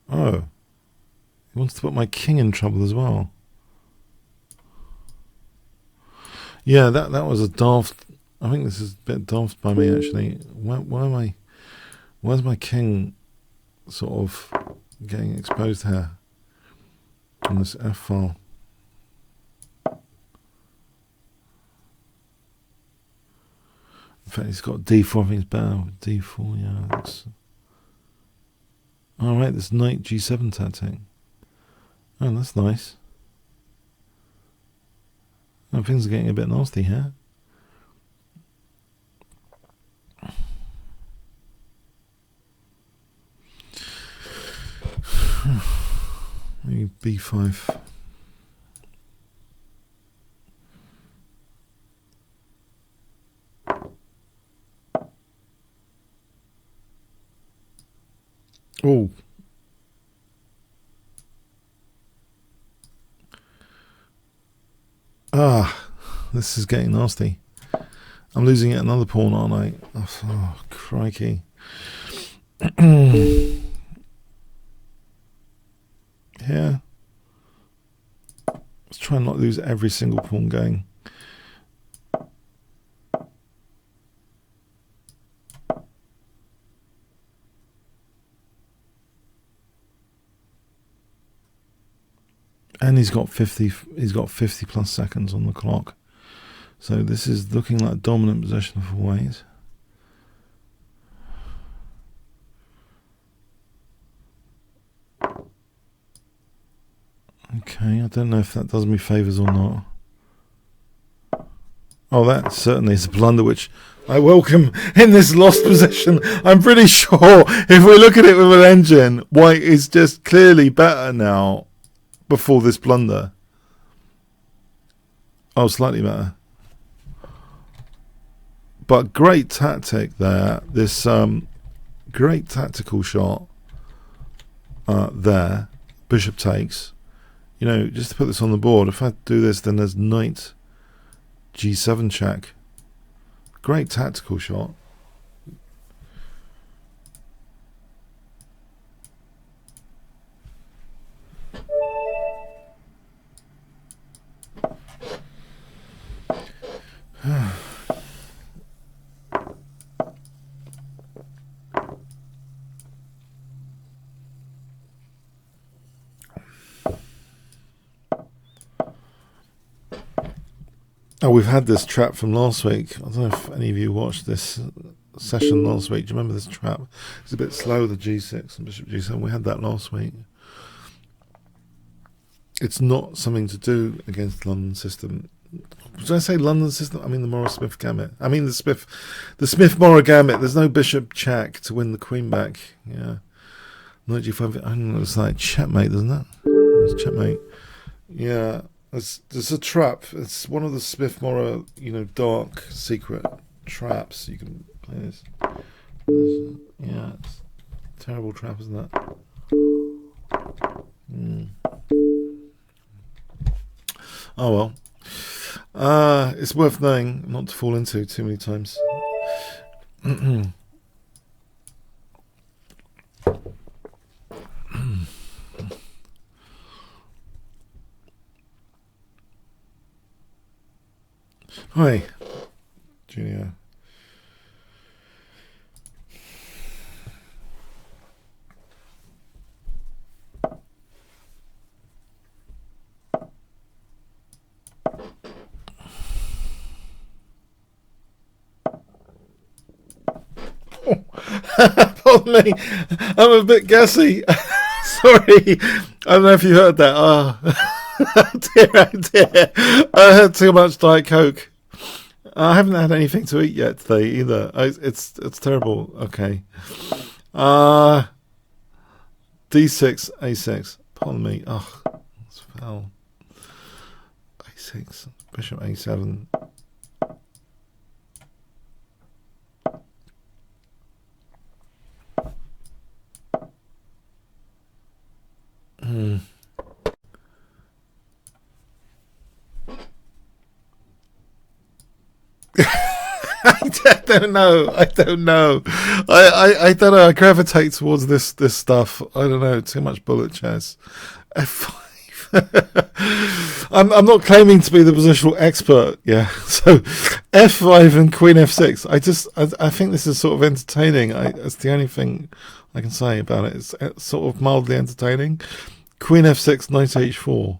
Oh, he wants to put my king in trouble as well. Yeah, that was a daft. I think this is a bit daft by me actually. Where's my king sort of getting exposed here on this f file? In fact, he's got d4. I think it's better with d4. Yeah, that's all right. This knight g7 tactic. Oh, that's nice. Oh, things are getting a bit nasty here. Maybe b5. Oh. This is getting nasty. I'm losing yet another pawn, aren't I? Oh, crikey. Here. Let's try and not lose every single pawn going. And he's got 50 plus seconds on the clock. So this is looking like dominant possession for white. Okay, I don't know if that does me favours or not. Oh, that certainly is a blunder which I welcome in this lost position. I'm pretty sure if we look at it with an engine, white is just clearly better now before this blunder. Oh, slightly better. But great tactic there. This great tactical shot there. Bishop takes. Just to put this on the board, if I do this, then there's knight g7 check. Great tactical shot. Oh, we've had this trap from last week. I don't know if any of you watched this session last week. Do you remember this trap? It's a bit slow, the g6 and bishop g7. We had that last week. It's not something to do against the London system. Did I say London system? I mean the Morris-Smith gambit. I mean the Smith-Morrow gambit. There's no bishop check to win the queen back. Yeah. Knight g5. I know it's like checkmate, doesn't it? It's checkmate. Yeah. There's a trap. It's one of the Smith-Morrow, dark secret traps. You can play this. Yeah, it's a terrible trap, isn't it? Oh well. It's worth knowing, not to fall into too many times. Hi, Junior. Pardon me, I'm a bit gassy. Sorry, I don't know if you heard that. Oh, dear. I had too much Diet Coke. I haven't had anything to eat yet today either. It's terrible. Okay. D6, A6. Pardon me. Oh, it's foul. A6, Bishop A7. I don't know. I don't know. I gravitate towards this stuff. I don't know. Too much bullet chess. F5. I'm not claiming to be the positional expert. Yeah. So F5 and Queen F6. I think this is sort of entertaining. It's the only thing I can say about it. It's sort of mildly entertaining. Queen F6, Knight H4.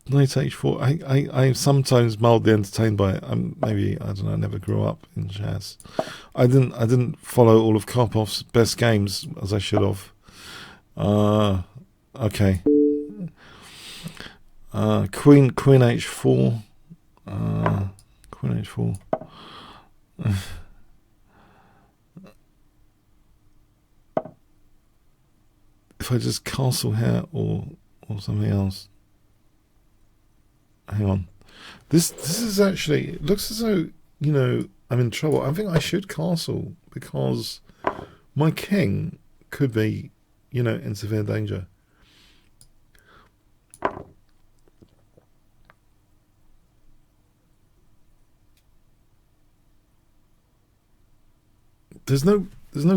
Knight H4. I'm sometimes mildly entertained by it. Maybe I don't know. I never grew up in chess. I didn't follow all of Karpov's best games as I should have. Okay. Queen H4. Queen H4. If I just castle here or something else. Hang on. This is actually, it looks as though, I'm in trouble. I think I should castle because my king could be, in severe danger. There's no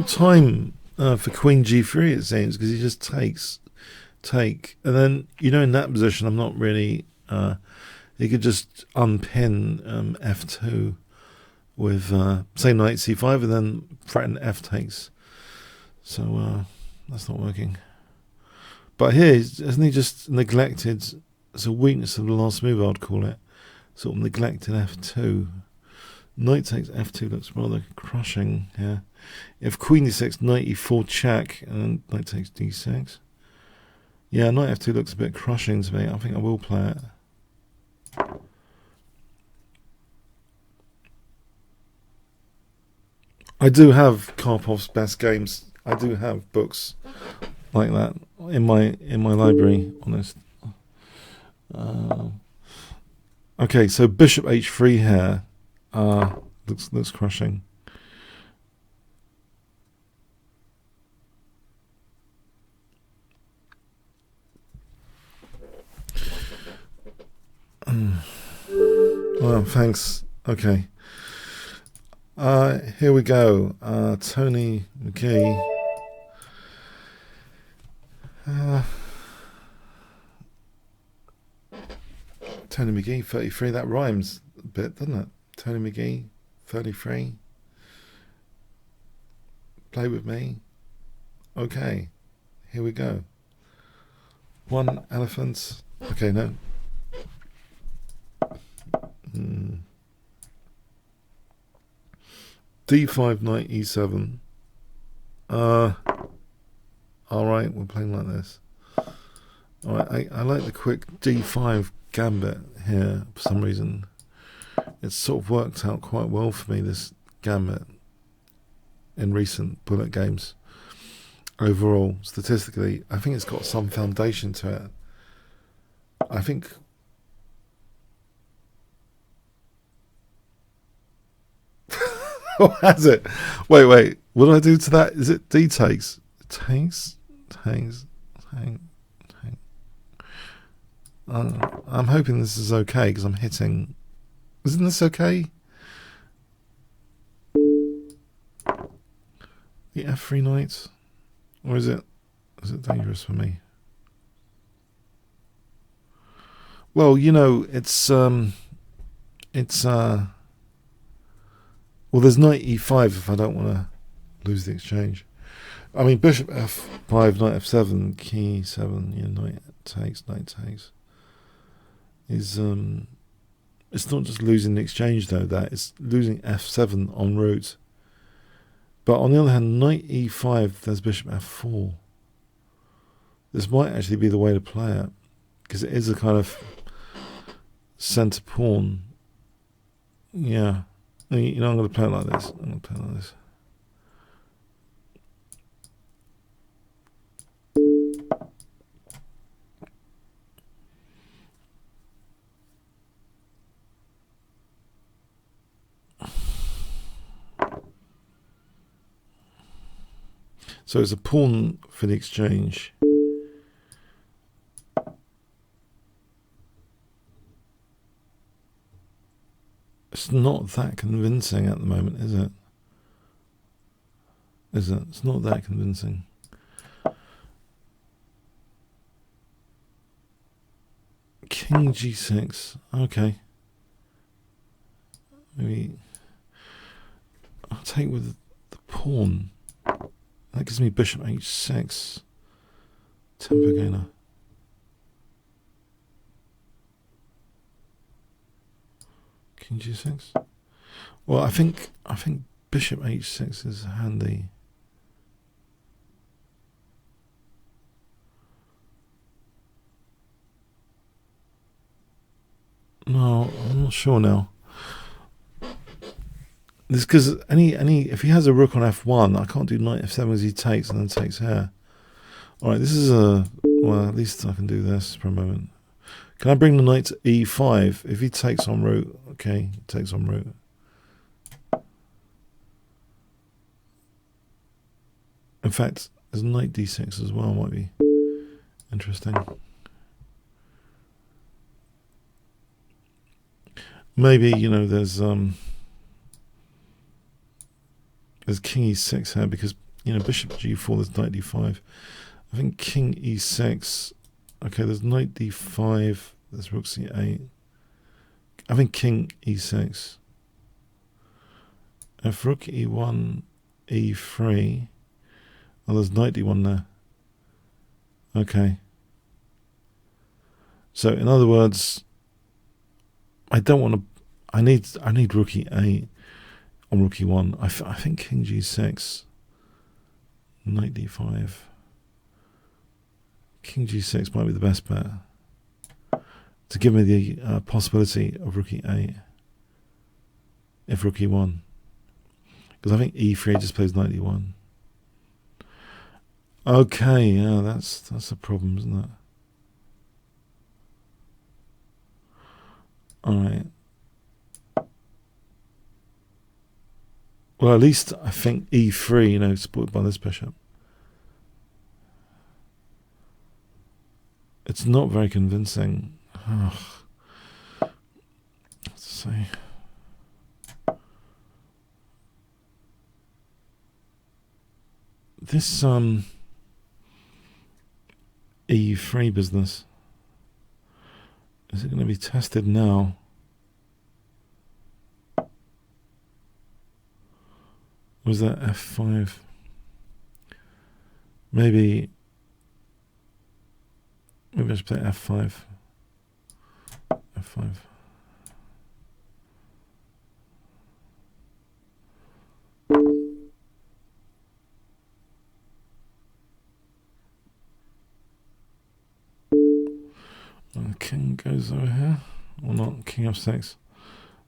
time for Queen G3, it seems, because he just take, and then in that position I'm not really. He could just unpin F2 with say Knight C5 and then threaten F takes. So that's not working. But here, hasn't he just neglected? It's a weakness of the last move, I'd call it. Sort of neglected F2. Knight takes F2 looks rather crushing here. If Queen D6, Knight E4 check, and Knight takes D6. Yeah, Knight F2 looks a bit crushing to me. I think I will play it. I do have Karpov's best games. I do have books like that in my library. Honest. Okay, so Bishop H3 here looks crushing. Well, thanks. Okay. Here we go. Tony McGee. Tony McGee, 33. That rhymes a bit, doesn't it? Tony McGee, 33. Play with me. Okay. Here we go. One elephant. Okay, no. D5, Knight E7. Alright, we're playing like this. I like the quick d5 gambit here for some reason. It's sort of worked out quite well for me, this gambit, in recent bullet games. Overall, statistically, I think it's got some foundation to it. I think... Oh, has it? Wait. What do I do to that? Is it D takes? Takes. I'm hoping this is okay because I'm hitting. Isn't this okay? The F3 knight, or is it dangerous for me? Well, you know, it's well, there's knight E5 if I don't want to lose the exchange. I mean, bishop F5, knight F7, key 7, you know, knight takes. Is it's not just losing the exchange though, that it's losing F7 en route. But on the other hand, knight E5, there's bishop F4. This might actually be the way to play it, because it is a kind of centre pawn. Yeah. You know, I'm going to play it like this. So it's a pawn for the exchange. It's not that convincing at the moment, is it? It's not that convincing. King G6. Okay. Maybe I'll take with the pawn. That gives me bishop H6. Tempo gainer. King G6. Well, I think bishop H6 is handy. No, I'm not sure now. This because if he has a rook on F1, I can't do knight F7 because he takes and then takes here. All right, this is well, at least I can do this for a moment. Can I bring the knight to E5? If he takes en route, okay, he takes en route. In fact, there's knight D6 as well, might be interesting. Maybe, you know, there's king E6 here because, you know, bishop G4, there's knight D5. I think king E6. Okay, there's knight D5. There's rook C8. I think king E6. If rook E1, E3. Oh, there's knight D1 there. Okay. So, in other words, I don't want to. I need rook E8 on rook E1. I think king G6. Knight D5. King G6 might be the best bet to give me the possibility of rook E8 if rook E1, because I think E3 just plays knight E1. Okay, yeah, that's a problem, isn't it? All right. Well, at least I think E3, you know, supported by this bishop. It's not very convincing. Let's see. This E3 business, is it going to be tested now? Was that F5? Maybe I should play F5. F5. King goes over here. Or not, king f6.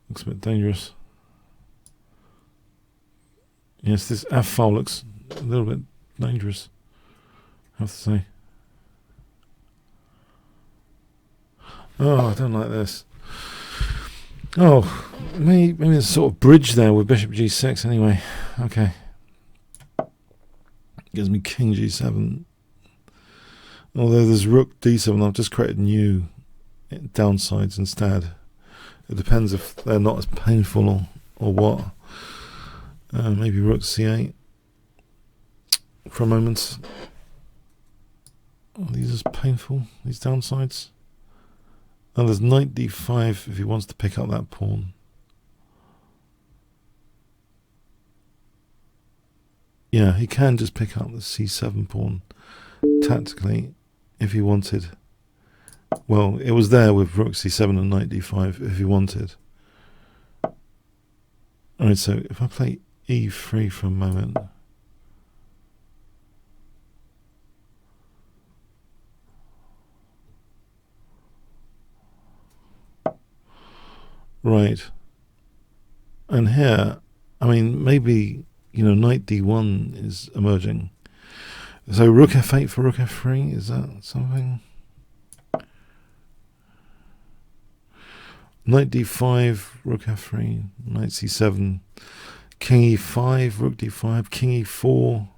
Looks a bit dangerous. Yes, this f file looks a little bit dangerous, I have to say. Oh, I don't like this. Oh, maybe there's a sort of bridge there with bishop g6 anyway. Okay. Gives me king g7. Although there's rook d7, I've just created new downsides instead. It depends if they're not as painful or what. Maybe rook c8 for a moment. Are these as painful, these downsides? And there's knight d5 if he wants to pick up that pawn. Yeah, he can just pick up the c7 pawn tactically if he wanted. Well, it was there with rook c7 and knight d5 if he wanted. Alright, so if I play e3 for a moment. Right. And here, I mean, maybe, you know, knight d1 is emerging. So rook f8 for rook f3, is that something? Knight d5, rook f3, knight c7, king e5, rook d5, king e4.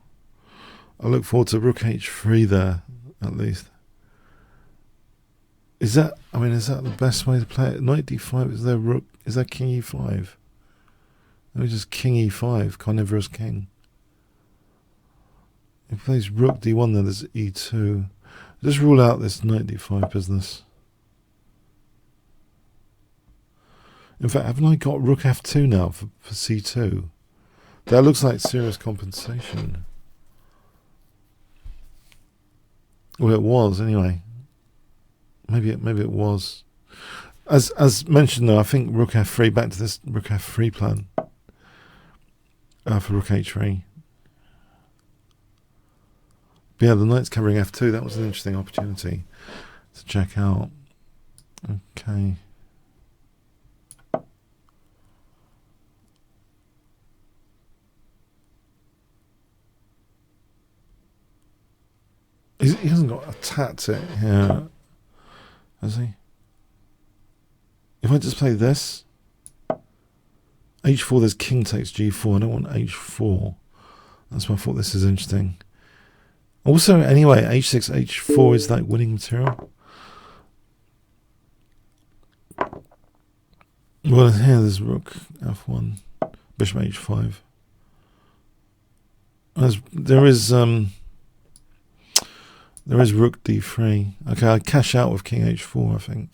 I look forward to rook h3 there, at least. Is that, I mean, is that the best way to play it? Knight d5, is there rook, is that king e5? No, just king e5, carnivorous king. If he plays rook d1, then there's e2. Just rule out this knight d5 business. In fact, haven't I got rook f2 now for c2? That looks like serious compensation. Well, it was anyway. Maybe it was. As mentioned though, I think rook f3, back to this rook f3 plan for rook h3. But yeah, the knight's covering f2. That was an interesting opportunity to check out. Okay. He hasn't got a tactic here, has he? If I just play this, h4, there's king takes g4. I don't want h4. That's why I thought this is interesting. Also, anyway, h6, h4 is like winning material. Well, here there's rook f1, bishop h5. There is rook d3. Okay, I cash out with king h4, I think.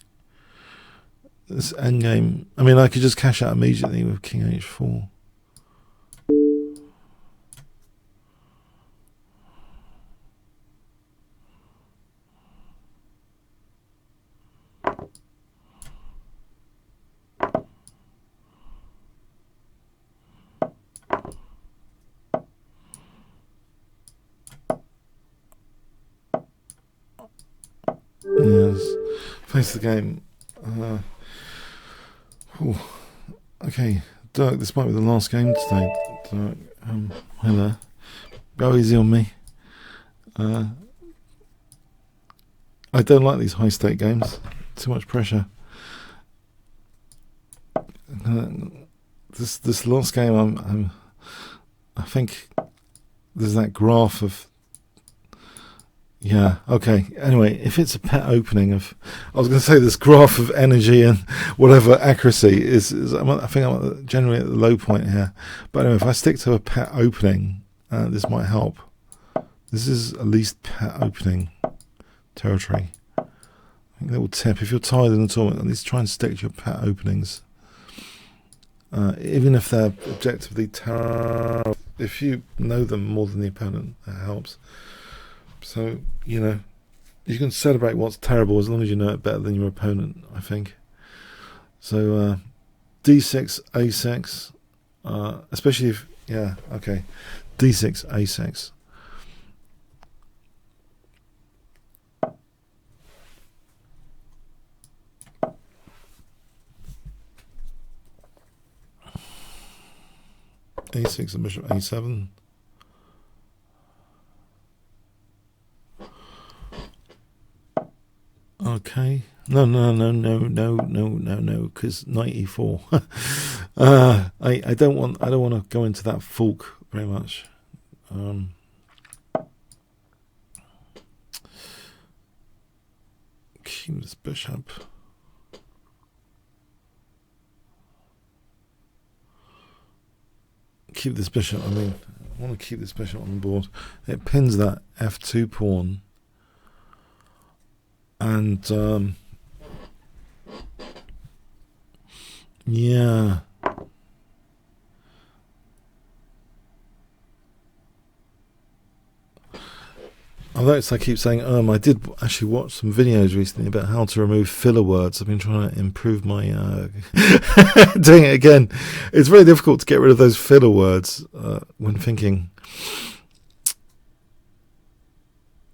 This endgame. I mean, I could just cash out immediately with king h4. Yes, face the game. Okay, Dirk, this might be the last game today. Dirk, hi there. Go easy on me. I don't like these high stake games. Too much pressure. This last game, I think there's that graph of. Yeah, okay. Anyway, if it's a pet opening of, I was going to say this graph of energy and whatever accuracy is I think I'm generally at the low point here. But anyway, if I stick to a pet opening, this might help. This is at least pet opening territory. I think little tip, if you're tired in the tournament, at least try and stick to your pet openings. Even if they're objectively terrible, if you know them more than the opponent, that helps. So, you know, you can celebrate what's terrible as long as you know it better than your opponent, I think. So, d6, a6, especially if, yeah, okay, d6, a6. a6 and bishop a7. Okay. No, because knight e4. I don't want to go into that fork very much. Keep this bishop. Keep this bishop. I mean, I want to keep this bishop on the board. It pins that f2 pawn. And yeah, although it's, I keep saying I did actually watch some videos recently about how to remove filler words. I've been trying to improve my doing it again. It's very difficult to get rid of those filler words when thinking.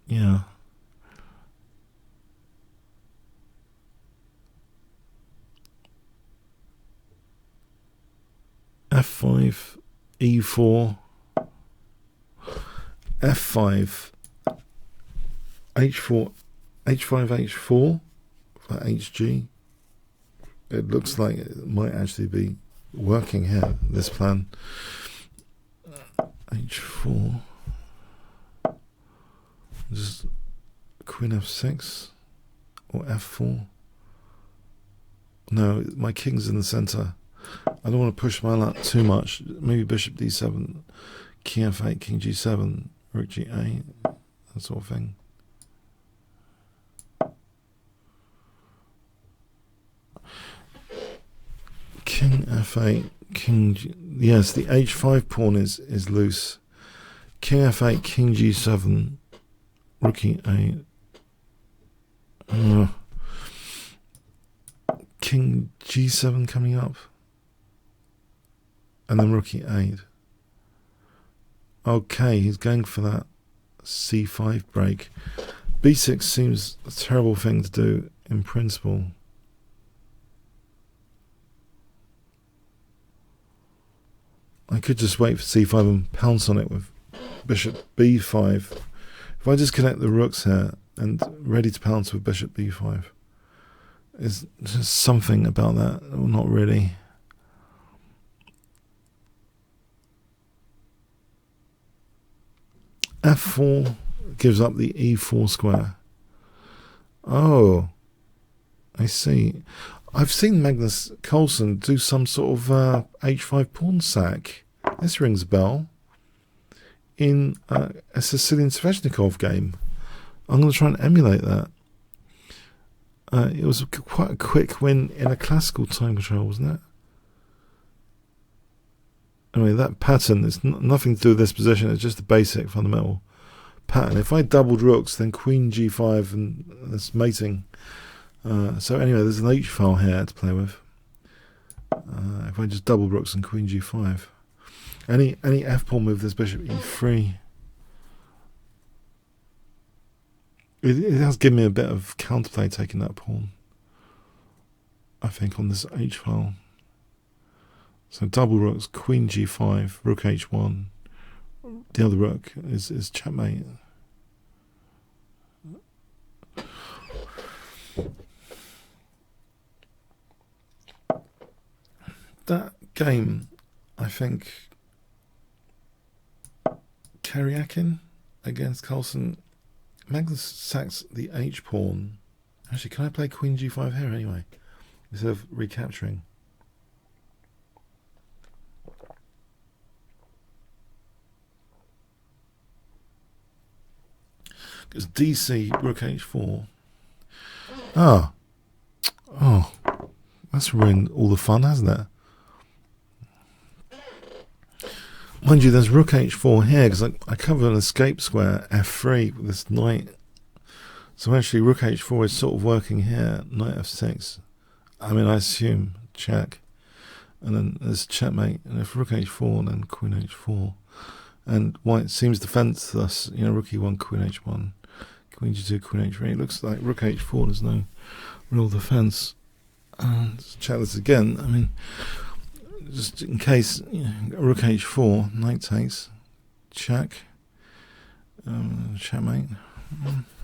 Yeah. F5, E4, F5, H4, H5, H4 for HG. It looks like it might actually be working here, this plan. H4, just Queen F6 or F4. No, my king's in the center. I don't want to push my luck too much. Maybe bishop d7, king f8, king g7, rook g8, that sort of thing. King f8, king g, yes, the h5 pawn is loose. King f8, king g7, rook e8. King g7 coming up. And then rook e8. Okay, he's going for that c5 break. b6 seems a terrible thing to do in principle. I could just wait for c5 and pounce on it with bishop b5. If I just connect the rooks here and ready to pounce with bishop b5. Is just something about that, well, not really. F4 gives up the E4 square. Oh, I see. I've seen Magnus Carlsen do some sort of H5 pawn sack. This rings a bell. In a Sicilian Sveshnikov game. I'm going to try and emulate that. It was quite a quick win in a classical time control, wasn't it? Anyway, that pattern is nothing to do with this position. It's just a basic fundamental pattern. If I doubled rooks, then queen g5, and that's mating. So anyway, there's an h file here to play with. If I just double rooks and queen g5, any f pawn move, there's bishop e3. It has given me a bit of counterplay taking that pawn, I think, on this h file. So double rooks, queen g5, rook h1. The other rook is checkmate. That game, I think, Karyakin against Carlsen, Magnus sacks the h pawn. Actually, can I play queen g5 here anyway, instead of recapturing? Because DC, rook h4. Oh, that's ruined all the fun, hasn't it? Mind you, there's rook h4 here, because I cover an escape square, f3, with this knight. So actually, rook h4 is sort of working here, knight f6. I mean, I assume, check. And then there's checkmate, and if rook h4, then queen h4. And white seems defenseless, you know, rook e1, queen h1. Queen g2, queen h3. It looks like rook h4, there's no real defense. And let's check this again. I mean, just in case, rook h4, knight takes, check, checkmate.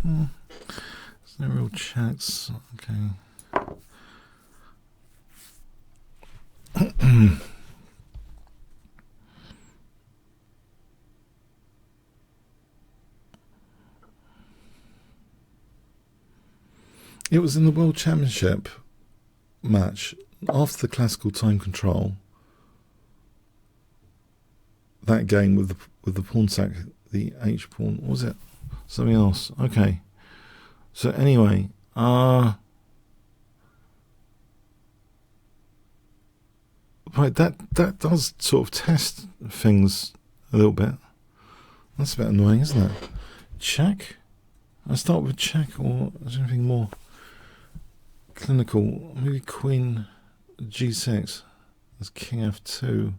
There's no real checks. Okay. It was in the World Championship match after the classical time control. That game with the pawn sack, the H pawn, what was it? Something else. Okay. So anyway, right, that does sort of test things a little bit. That's a bit annoying, isn't it? Check. I start with check, or is there anything more clinical? Maybe queen g6. That's king f2.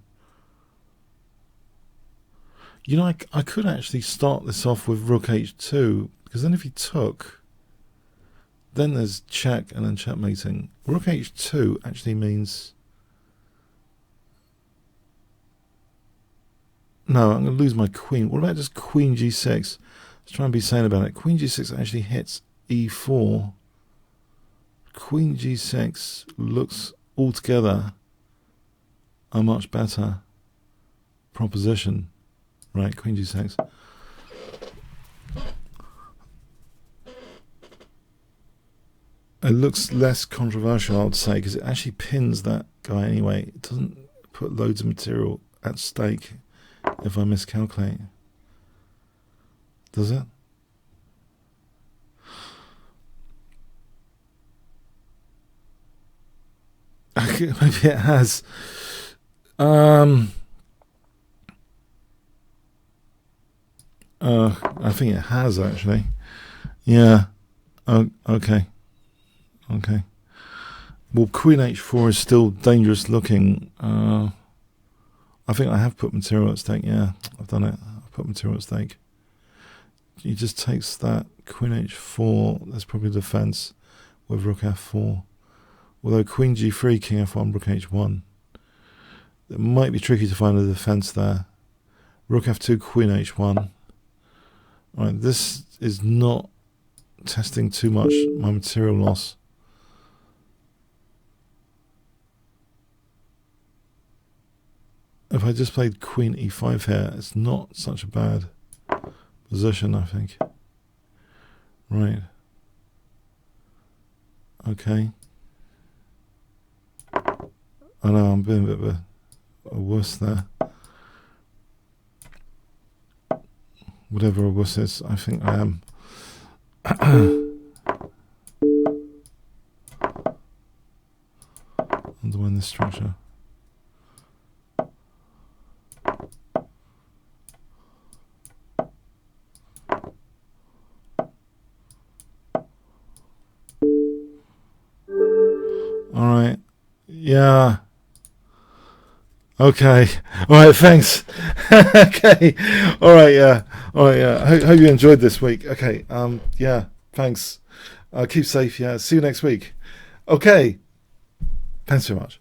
You know, I could actually start this off with rook h2, because then if he took, then there's check and then checkmating. Rook h2 actually means... No, I'm going to lose my queen. What about just queen g6? Let's try and be sane about it. Queen g6 actually hits e4. Queen g6 looks altogether a much better proposition. Right, queen g6. It looks less controversial, I would say, because it actually pins that guy anyway. It doesn't put loads of material at stake if I miscalculate. Does it? Maybe it has. I think it has actually. Yeah. Okay. Okay. Well, queen h4 is still dangerous looking. I think I have put material at stake. Yeah, I've done it. I've put material at stake. He just takes that queen h4. That's probably defense with rook f4. Although queen g3, king f1, rook h1. It might be tricky to find a defense there. Rook f2, queen h1. Right, this is not testing too much my material loss. If I just played queen e5 here, it's not such a bad position, I think. Right. Okay. I know I'm being a bit of a wuss there. Whatever a wuss is, I think I am. Undermine this structure. Alright. Yeah. Okay. Alright, thanks. Okay. Alright, yeah. Alright, yeah. Hope you enjoyed this week. Okay. Yeah, thanks. Keep safe, yeah. See you next week. Okay. Thanks so much.